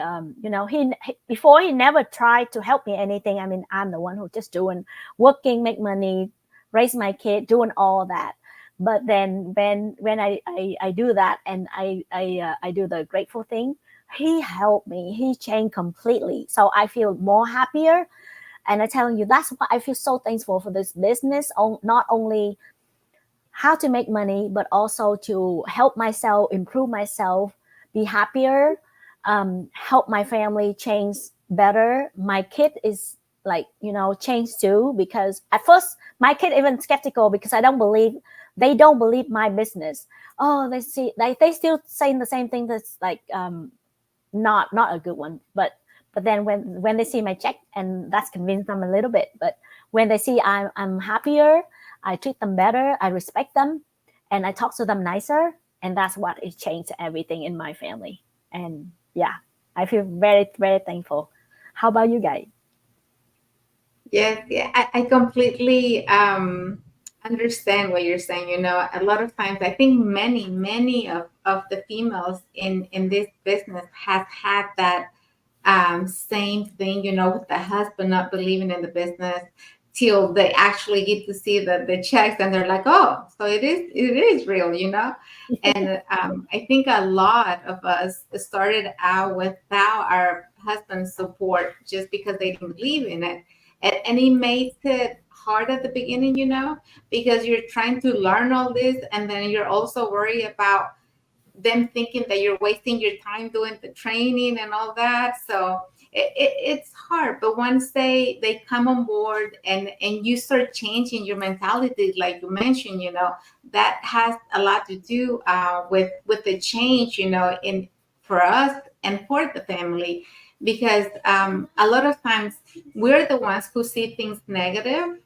he before he never tried to help me anything. I mean, I'm the one who just doing, working, make money, raise my kid, doing all that. But then when I do that, and I do the grateful thing, he helped me. He changed completely. So I feel more happier. And I tell you, that's why I feel so thankful for this business. Not only how to make money, but also to help myself, improve myself, be happier, help my family change better. My kid is like, change too, because at first my kid even skeptical because they don't believe my business. Oh, they see, they still saying the same thing that's like, not a good one. But then when they see my check, and that's convinced them a little bit. But when they see I'm happier, I treat them better, I respect them, and I talk to them nicer, and that's what it changed everything in my family. And yeah, I feel very, very thankful. How about you guys? Yes, yeah, I completely understand what you're saying. A lot of times, I think many of the females in this business have had that same thing, with the husband not believing in the business till they actually get to see the checks, and they're like, oh, so it is real. And I think a lot of us started out without our husband's support just because they didn't believe in it. And it makes it hard at the beginning, because you're trying to learn all this, and then you're also worried about them thinking that you're wasting your time doing the training and all that. So it's hard. But once they come on board, and you start changing your mentality, like you mentioned, that has a lot to do with the change, in for us and for the family. Because a lot of times we're the ones who see things negative.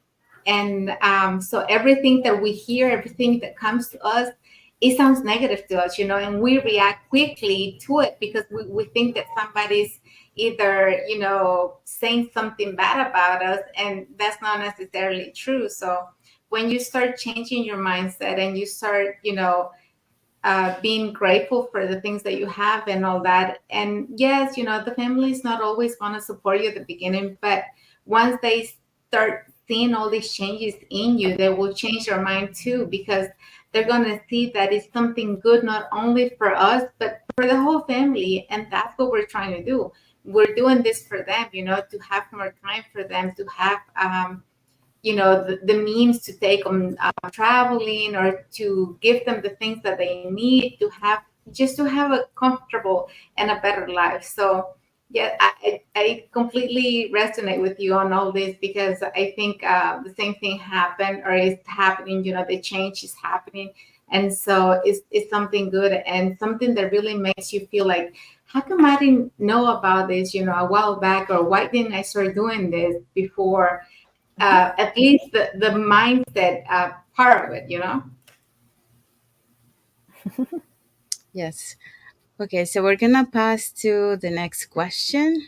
And so everything that we hear, everything that comes to us, it sounds negative to us, and we react quickly to it because we think that somebody's either, saying something bad about us, and that's not necessarily true. So when you start changing your mindset, and you start, being grateful for the things that you have and all that. And yes, the family is not always going to support you at the beginning, but once they start seeing all these changes in you, they will change their mind too, because they're going to see that it's something good, not only for us, but for the whole family. And that's what we're trying to do. We're doing this for them, to have more time for them, to have, the means to take them traveling, or to give them the things that they need to have, just to have a comfortable and a better life. So yeah, I completely resonate with you on all this, because I think the same thing happened, or is happening. The change is happening, and so it's something good, and something that really makes you feel like, how come I didn't know about this, a while back, or why didn't I start doing this before? At least the mindset part of it. Yes. Okay, so we're gonna pass to the next question.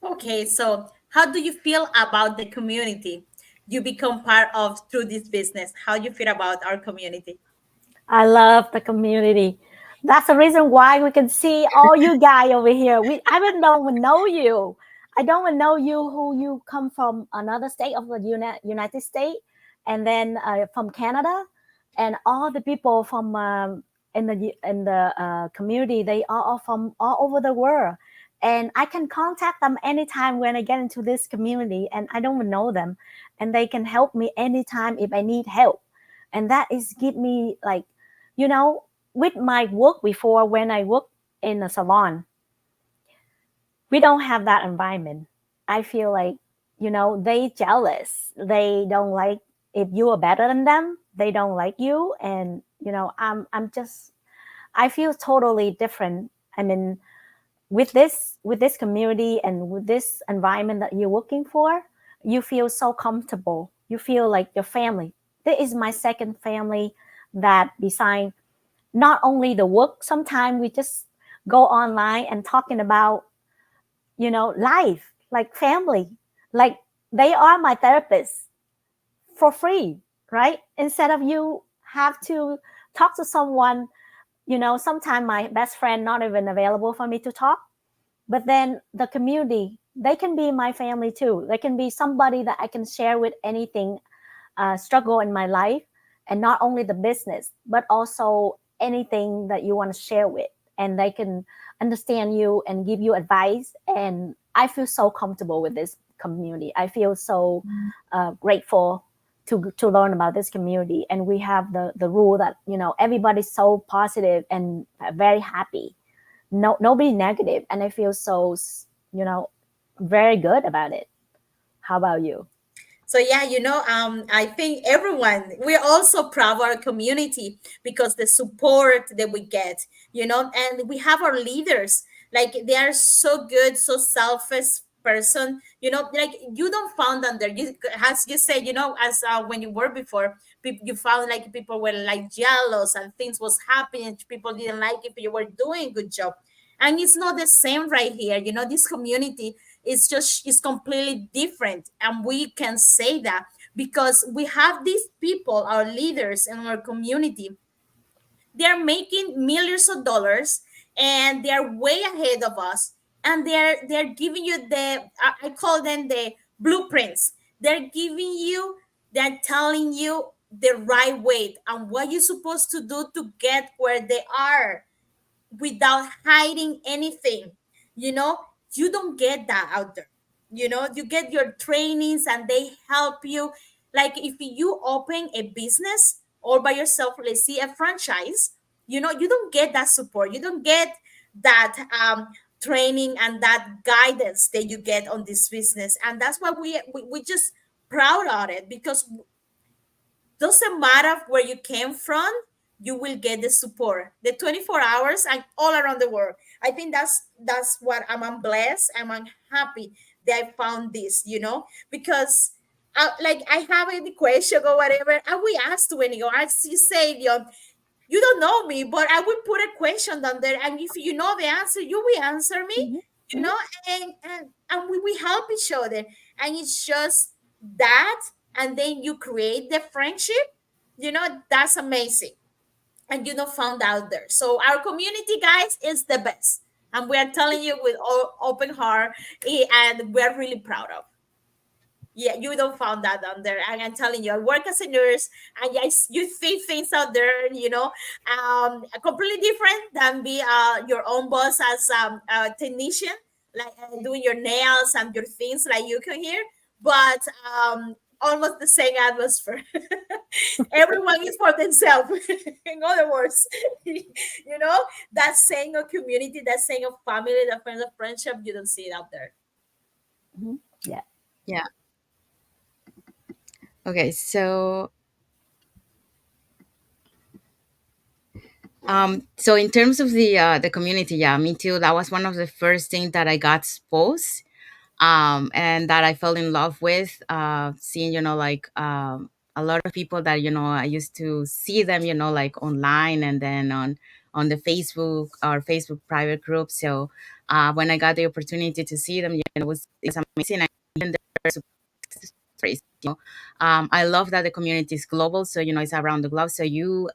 Okay, so how do you feel about the community you become part of through this business? How you feel about our community? I love the community. That's the reason why we can see all you guys over here. I don't even know you. I don't even know you, who you come from another state of the United States, and then from Canada, and all the people from in the community. They are all from all over the world, and I can contact them anytime when I get into this community, and I don't even know them, and they can help me anytime if I need help. And that is give me like, with my work before, when I work in a salon, we don't have that environment. I feel like, they jealous. They don't like, if you are better than them, they don't like you. And, I'm just, I feel totally different. I mean, with this community and with this environment that you're working for, you feel so comfortable. You feel like your family. This is my second family. That beside not only the work, sometimes we just go online and talking about, life, like family, like they are my therapist for free, right? Instead of you have to talk to someone, sometimes my best friend not even available for me to talk. But then the community, they can be my family too. They can be somebody that I can share with anything, struggle in my life, and not only the business, but also anything that you want to share with, and they can understand you and give you advice. And I feel so comfortable with this community. I feel so grateful to learn about this community. And we have the rule that everybody's so positive and very happy. No, nobody negative, and I feel so very good about it. How about you? So yeah, I think everyone, we're also proud of our community because the support that we get, and we have our leaders, like they are so good, so selfish person, like you don't found them there. You, as you said, as when you were before, you found like people were like jealous and things was happening. People didn't like if you were doing good job. And it's not the same right here. This community is completely different, and we can say that because we have these people, our leaders in our community. They're making millions of dollars, and they're way ahead of us, and they're giving you I call them the blueprints. They're telling you the right way and what you're supposed to do to get where they are without hiding anything. You know, you don't get that out there. You get your trainings and they help you. Like if you open a business or by yourself, let's see a franchise, you don't get that support. You don't get that training and that guidance that you get on this business. And that's why we just proud of it, because doesn't matter where you came from, you will get the support, the 24 hours and all around the world. I think that's what I'm blessed and I'm happy that I found this, because like I have any question or whatever, and we ask to any, or as you say, you don't know me, but I will put a question down there, and if you know the answer, you will answer me, Mm-hmm. you know, and we help each other, and it's just that, and then you create the friendship, that's amazing, and found out there. So our community, guys, is the best, and we are telling you with all open heart, and we're really proud of. Yeah, you don't found that down there. And I'm telling you, I work as a nurse, and yes, you see things out there, completely different than be your own boss as a technician, like doing your nails and your things like you can hear, but almost the same atmosphere. Everyone is for themselves. In other words, that saying of community, that saying of family, that friends of friendship, you don't see it out there. Mm-hmm. Yeah. Yeah. Okay. So in terms of the community, yeah, me too. That was one of the first things that I got exposed, and that I fell in love with. Seeing, like a lot of people that I used to see them, like online, and then on the Facebook or Facebook private group. So when I got the opportunity to see them, it's amazing. And even their stories, I love that the community is global. So it's around the globe. So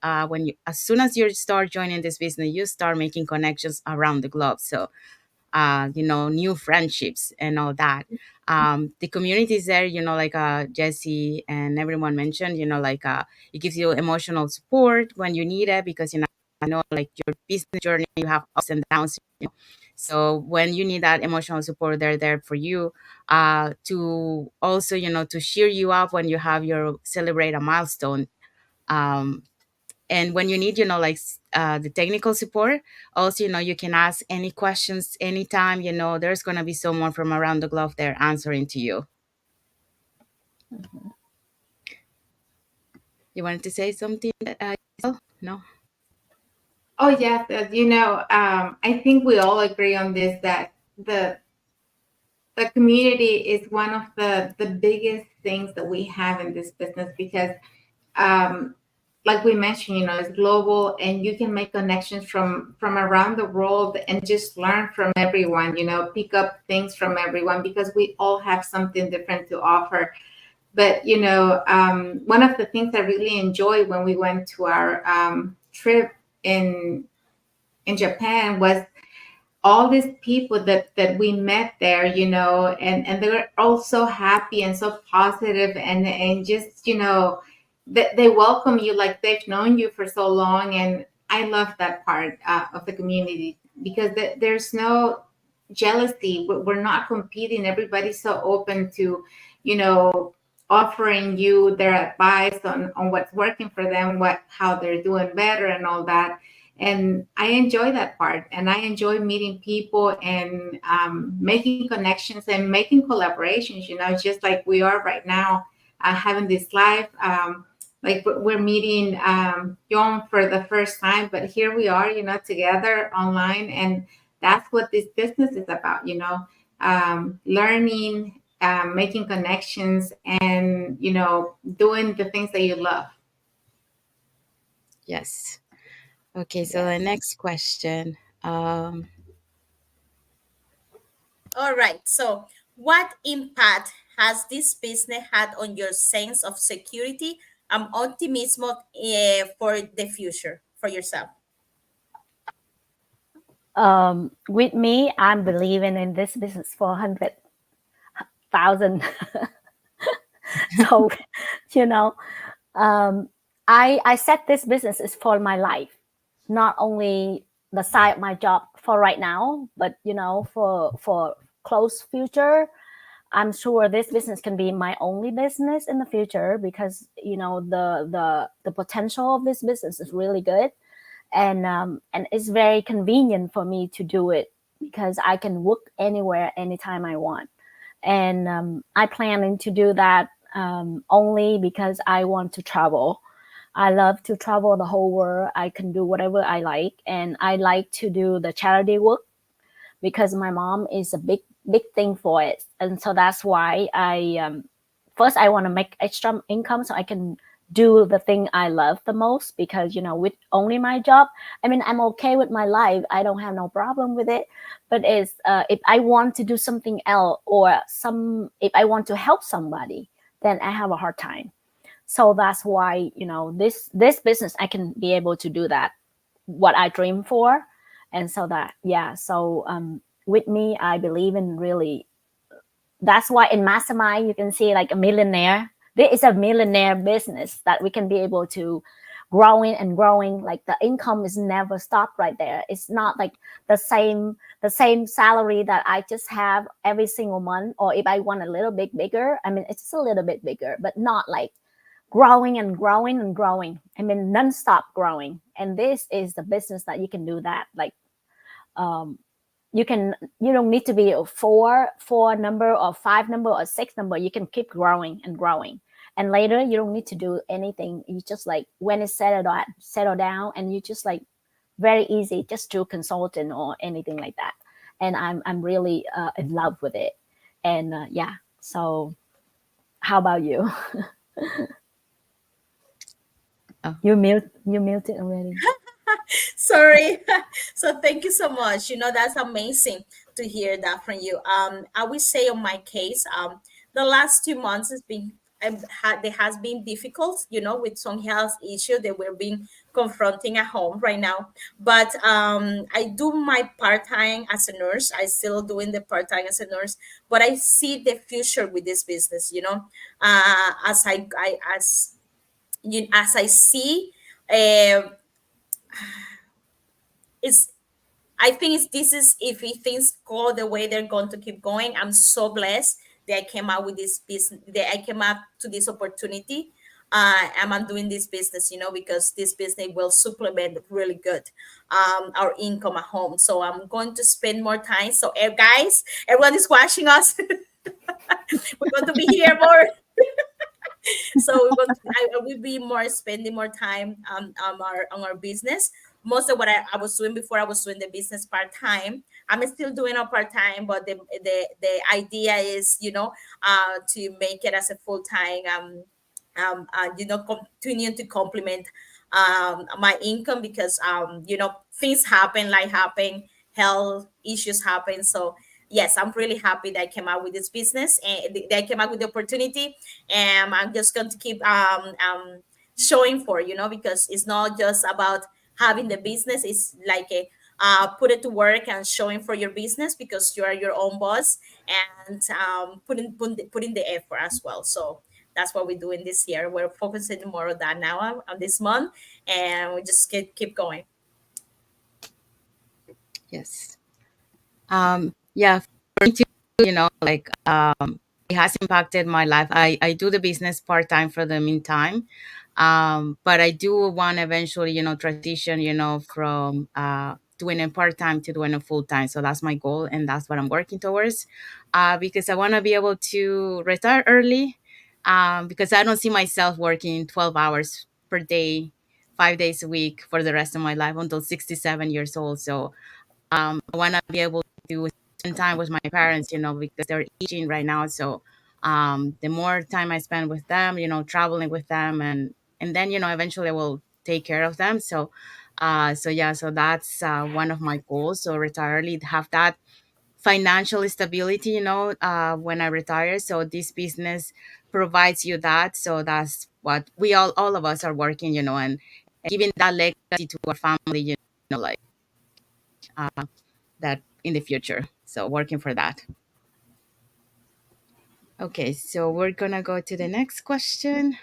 as soon as you start joining this business, you start making connections around the globe. So new friendships and all that. The community is there, like Jesse and everyone mentioned, like it gives you emotional support when you need it, because I know like your business journey, you have ups and downs. So when you need that emotional support, they're there for you, to also, to cheer you up when you have your celebrate a milestone. Um, and when you need, the technical support, also, you can ask any questions anytime. There's going to be someone from around the globe there answering to you. You wanted to say something? No. Oh yes, I think we all agree on this that the community is one of the biggest things that we have in this business because um, like we mentioned, it's global and you can make connections from around the world and just learn from everyone, pick up things from everyone because we all have something different to offer. But one of the things I really enjoyed when we went to our trip in Japan was all these people that we met there, and they were all so happy and so positive and just, that they welcome you like they've known you for so long. And I love that part of the community because there's no jealousy. We're not competing. Everybody's so open to, you know, offering you their advice on what's working for them, how they're doing better and all that. And I enjoy that part, and I enjoy meeting people and making connections and making collaborations, just like we are right now, having this live, like we're meeting Yom for the first time, but here we are, together online. And that's what this business is about, learning, making connections, and doing the things that you love. Yes. Okay, so the Yes. next question. All right. So, what impact has this business had on your sense of security and optimism for the future for yourself? With me, I'm believing in this business for 100,000. So, you know, um, I set this business is for my life, not only the side of my job for right now, but for close future. I'm sure this business can be my only business in the future because the potential of this business is really good, and it's very convenient for me to do it because I can work anywhere anytime I want. And I planning to do that only because I want to travel. I love to travel the whole world. I can do whatever I like, and I like to do the charity work because my mom is a big thing for it, and so that's why I first I want to make extra income so I can do the thing I love the most. Because with only my job, I mean, I'm okay with my life, I don't have no problem with it. But it's if I want to do something else, or some if I want to help somebody, then I have a hard time. So that's why this business I can be able to do that, what I dream for. And so that, yeah, so with me, I believe in really, that's why in mastermind you can see like a millionaire, there is a millionaire business that we can be able to growing and growing. Like the income is never stopped right there. It's not like the same salary that I just have every single month, or if I want a little bit bigger, I mean, it's just a little bit bigger, but not like growing and growing and growing. I mean, non-stop growing. And this is the business that you can do that. Like um, you don't need to be a four number or five number or six number. You can keep growing and growing. And later you don't need to do anything. You just like when it's settle down, and you just like very easy just do consulting or anything like that. And I'm really in love with it. And yeah. So how about you? Oh, You muted already. Sorry. So thank you so much. That's amazing to hear that from you. I would say on my case, the last 2 months has been there has been difficult, with some health issue that we're being confronting at home right now. But I do my part time as a nurse. I still doing the part time as a nurse, but I see the future with this business. As as I see. Uh, it's I think this is if things go the way they're going to keep going. I'm so blessed that I came out with this business. That I came up to this opportunity. And I'm doing this business, because this business will supplement really good our income at home. So I'm going to spend more time. So, guys, everyone is watching us. We're going to be here more. So I will be more spending more time on our business most of what I was doing before. I was doing the business part-time. I'm still doing it part-time, but the idea is, to make it as a full-time, continue to complement my income, because things happen, life happen, health issues happen. So yes, I'm really happy that I came out with this business and that I came out with the opportunity, and I'm just going to keep showing for, because it's not just about having the business. It's like a put it to work and showing for your business, because you are your own boss, and putting the effort as well. So that's what we're doing this year. We're focusing more on that now, on this month, and we just keep going. Yes. Yeah, for me too, like it has impacted my life. I do the business part-time for the meantime. But I do want to eventually, transition, from doing it part-time to doing it full-time. So that's my goal, and that's what I'm working towards. Because I want to be able to retire early. Because I don't see myself working 12 hours per day, 5 days a week for the rest of my life until 67 years old. So I want to be able to spend time with my parents, because they're aging right now. So the more time I spend with them, traveling with them, and then, eventually I will take care of them. So, so that's one of my goals. So retire early, have that financial stability, when I retire. So this business provides you that. So that's what we all of us are working, and giving that legacy to our family, like uh, that in the future. So working for that. Okay, so we're gonna go to the next question.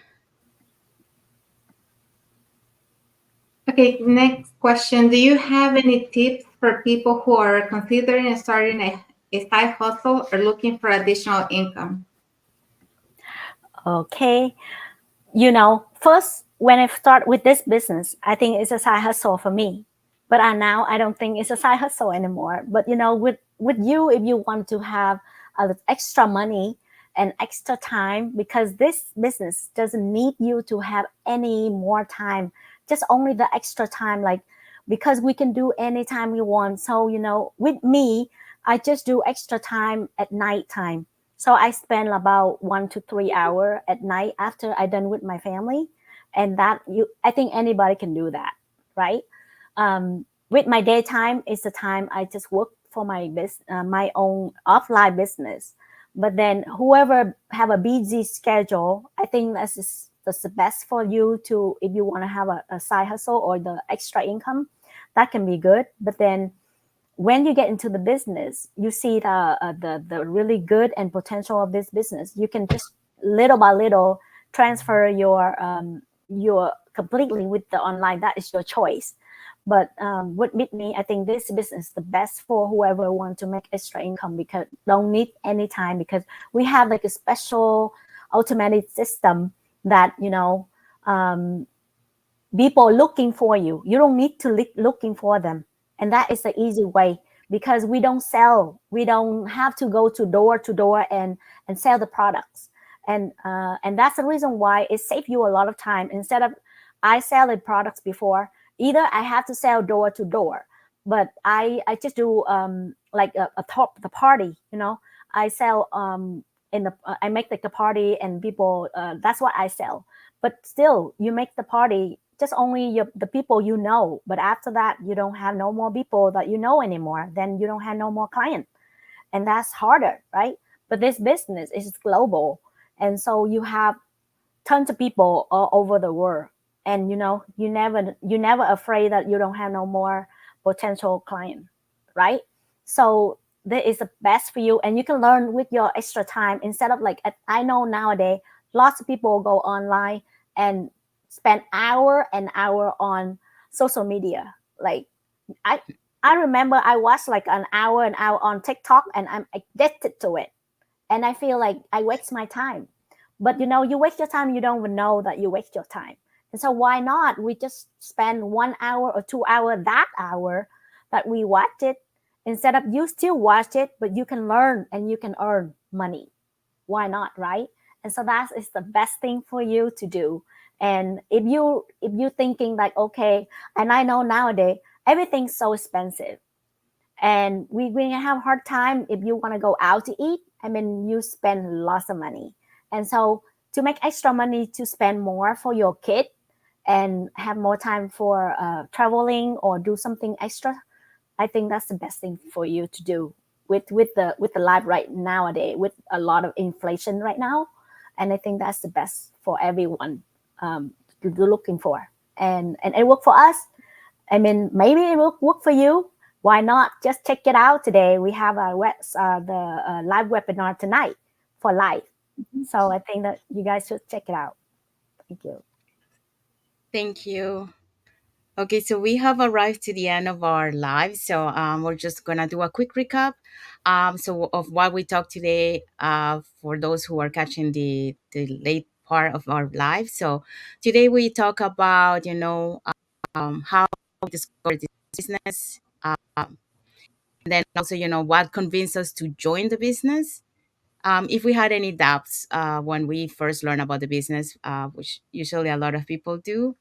Okay, next question. Do you have any tips for people who are considering starting a side hustle or looking for additional income? Okay. First, when I start with this business, I think it's a side hustle for me. But now I don't think it's a side hustle anymore. But with you, if you want to have extra money and extra time, because this business doesn't need you to have any more time, just only the extra time, like because we can do anytime we want. So with me, I just do extra time at night time. So I spend about 1 to 3 hours at night after I done with my family, and I think anybody can do that, right? With my daytime, it's the time I just work for my own offline business. But then whoever have a busy schedule, I think that's the best for you to, if you want to have a side hustle or the extra income, that can be good. But then when you get into the business, you see the really good and potential of this business. You can just little by little transfer your completely with the online. That is your choice. But with me, I think this business is the best for whoever want to make extra income, because don't need any time, because we have like a special automated system that um, people looking for you. You don't need to looking for them, and that is the easy way, because we don't sell. We don't have to go to door and sell the products, and that's the reason why it saves you a lot of time. Instead of I sell the products before, either I have to sell door to door, but I just do like a top the party. I sell in the I make like the party and people. That's what I sell. But still, you make the party just only the people you know. But after that, you don't have no more people that you know anymore. Then you don't have no more clients, and that's harder, right? But this business is global, and so you have tons of people all over the world, and you never afraid that you don't have no more potential client, right? So that is the best for you, and you can learn with your extra time, instead of like I know nowadays lots of people go online and spend hour and hour on social media. Like i I remember I watched like an hour on TikTok, and I'm addicted to it, and I feel like I waste my time. But you waste your time, you don't even know that you waste your time. And so why not? We just spend 1 hour or 2 hour, that hour that we watch it, instead of you still watch it, but you can learn and you can earn money. Why not, right? And so that is the best thing for you to do. And if you thinking like, okay, and I know nowadays everything's so expensive, and we have hard time if you want to go out to eat. I mean, you spend lots of money, and so to make extra money to spend more for your kid and have more time for traveling or do something extra, I think that's the best thing for you to do with the life right nowadays, with a lot of inflation right now. And I think that's the best for everyone to do looking for. And it worked for us. I mean, maybe it will work for you. Why not just check it out today? We have the live webinar tonight for live. So I think that you guys should check it out. Thank you. Thank you. Okay, so we have arrived to the end of our live. So we're just gonna do a quick recap. So of what we talked today, for those who are catching the late part of our live. So today we talk about how we discovered this business, and then also what convinced us to join the business. If we had any doubts when we first learned about the business, which usually a lot of people do,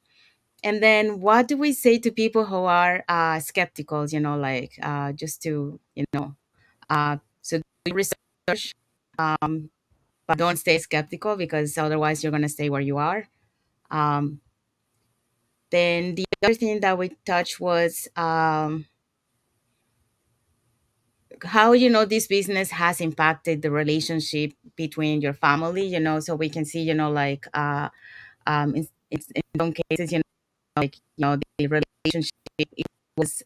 and then what do we say to people who are skeptical, like just to, so do research, but don't stay skeptical because otherwise you're going to stay where you are. Um, then the other thing that we touched was how, this business has impacted the relationship between your family, so we can see, like in some cases, like, the relationship, it was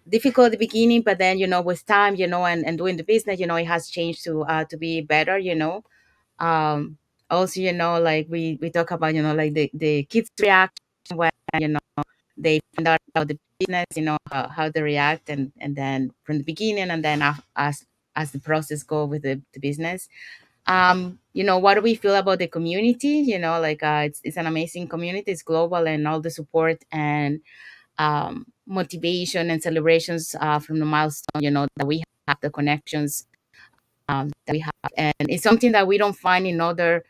difficult at the beginning, but then with time, and doing the business, it has changed to be better. Um Also, like we talk about, like the kids reaction when they find out about the business, how they react, and then from the beginning, and then as the process go with the business. What do we feel about the community? Like it's an amazing community. It's global, and all the support and motivation and celebrations from the milestone, that we have, the connections that we have. And it's something that we don't find in other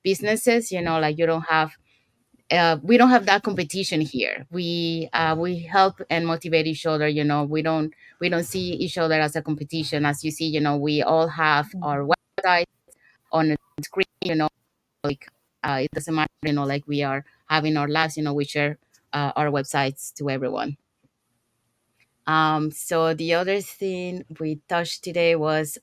businesses, like we don't have that competition here. We help and motivate each other. We don't see each other as a competition. As you see, we all have our website on the screen. Like it doesn't matter. Like we are having our lives. We share our websites to everyone. So the other thing we touched today was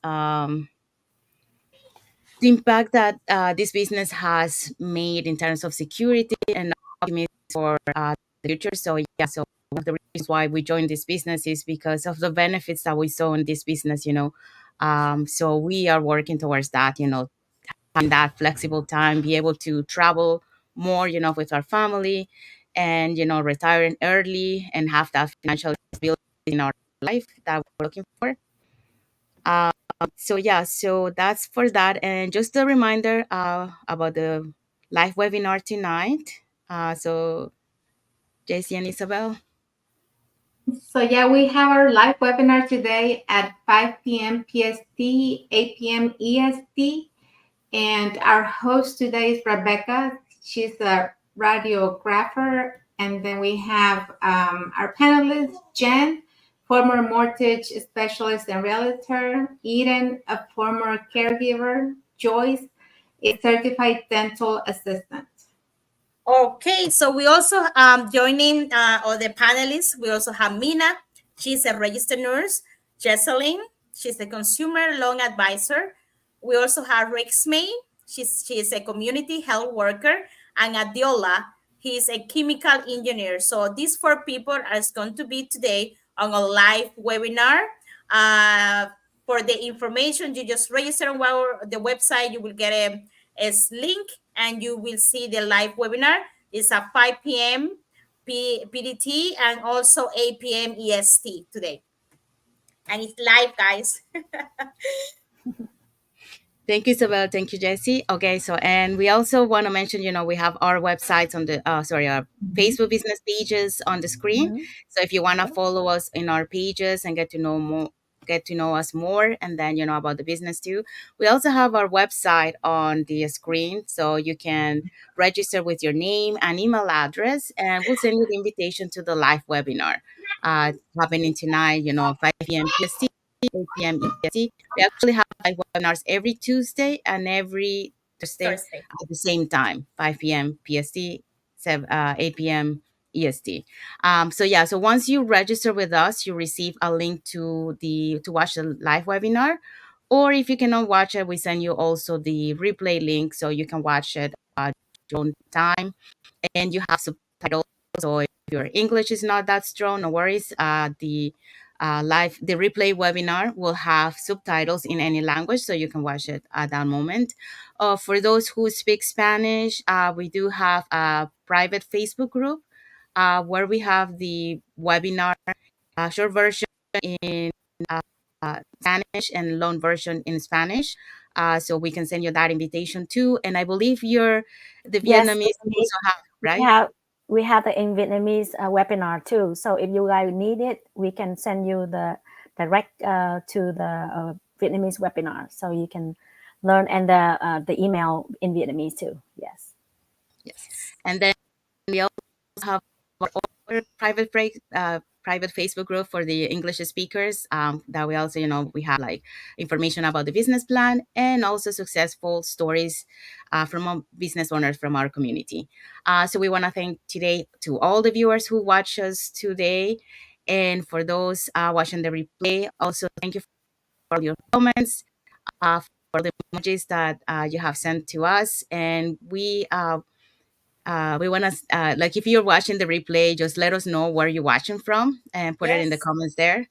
the impact that this business has made in terms of security and optimism for the future. So yeah, so one of the reasons why we joined this business is because of the benefits that we saw in this business. So we are working towards that. Having that flexible time, be able to travel more. With our family, and retiring early and have that financial stability in our life that we're looking for. So yeah, so that's for that. And just a reminder about the live webinar tonight. So JC and Isabel. So yeah, we have our live webinar today at 5 p.m. PST, 8 p.m. EST. And our host today is Rebecca. She's a radiographer. And then we have our panelists, Jen, former mortgage specialist and realtor, Eden, a former caregiver, Joyce, a certified dental assistant. Okay, so we also joining all the panelists. We also have Mina. She's a registered nurse. Jesseline, she's a consumer loan advisor. We also have Rexmay. She's a community health worker, and Adiola. He's a chemical engineer. So these four people are going to be today on a live webinar. For the information, you just register on the website. You will get a link, and you will see the live webinar. It's at 5 p.m. PDT and also 8 p.m. EST today. And it's live, guys. Thank you, Isabel. Thank you, Jesse. Okay, so and we also want to mention, we have our websites on the our Facebook business pages on the screen. So if you want to follow us in our pages and get to know get to know us more, and then about the business too. We also have our website on the screen, so you can register with your name and email address, and we'll send you the invitation to the live webinar happening tonight, 5 p.m. PST, 8 p.m. EST. We actually have live webinars every Tuesday and every Thursday Thursday. at the same time, 5 p.m. PST, 8 p.m. EST. So once you register with us, you receive a link to watch the live webinar. Or if you cannot watch it, we send you also the replay link so you can watch it at your own time. And you have subtitles. So if your English is not that strong, no worries. The replay webinar will have subtitles in any language, so you can watch it at that moment. For those who speak Spanish, we do have a private Facebook group where we have the webinar short version in Spanish and long version in Spanish. So we can send you that invitation too. And I believe the Yes, Vietnamese also have, we right? have we have the in Vietnamese webinar too. So if you guys need it, we can send you the direct to the Vietnamese webinar, so you can learn, and the email in Vietnamese too. Yes. Yes. And then we also have our other private Facebook group for the English speakers. That we also, we have like information about the business plan and also successful stories from business owners from our community. So we want to thank today to all the viewers who watch us today, and for those watching the replay, also thank you for your comments, for the emojis that you have sent to us, and we want to like, if you're watching the replay, just let us know where you're watching from and put it in the Yes. comments there.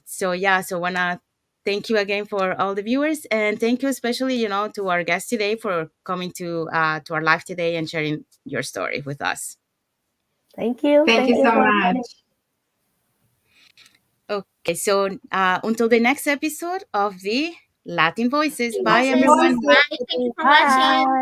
So want to thank you again for all the viewers, and thank you especially to our guest today for coming to our live today and sharing your story with us. Thank you. Thank you so For much. having. Okay, so until the next episode of the Latin Voices. Bye Voices. everyone. Bye. Thank you for watching. Bye.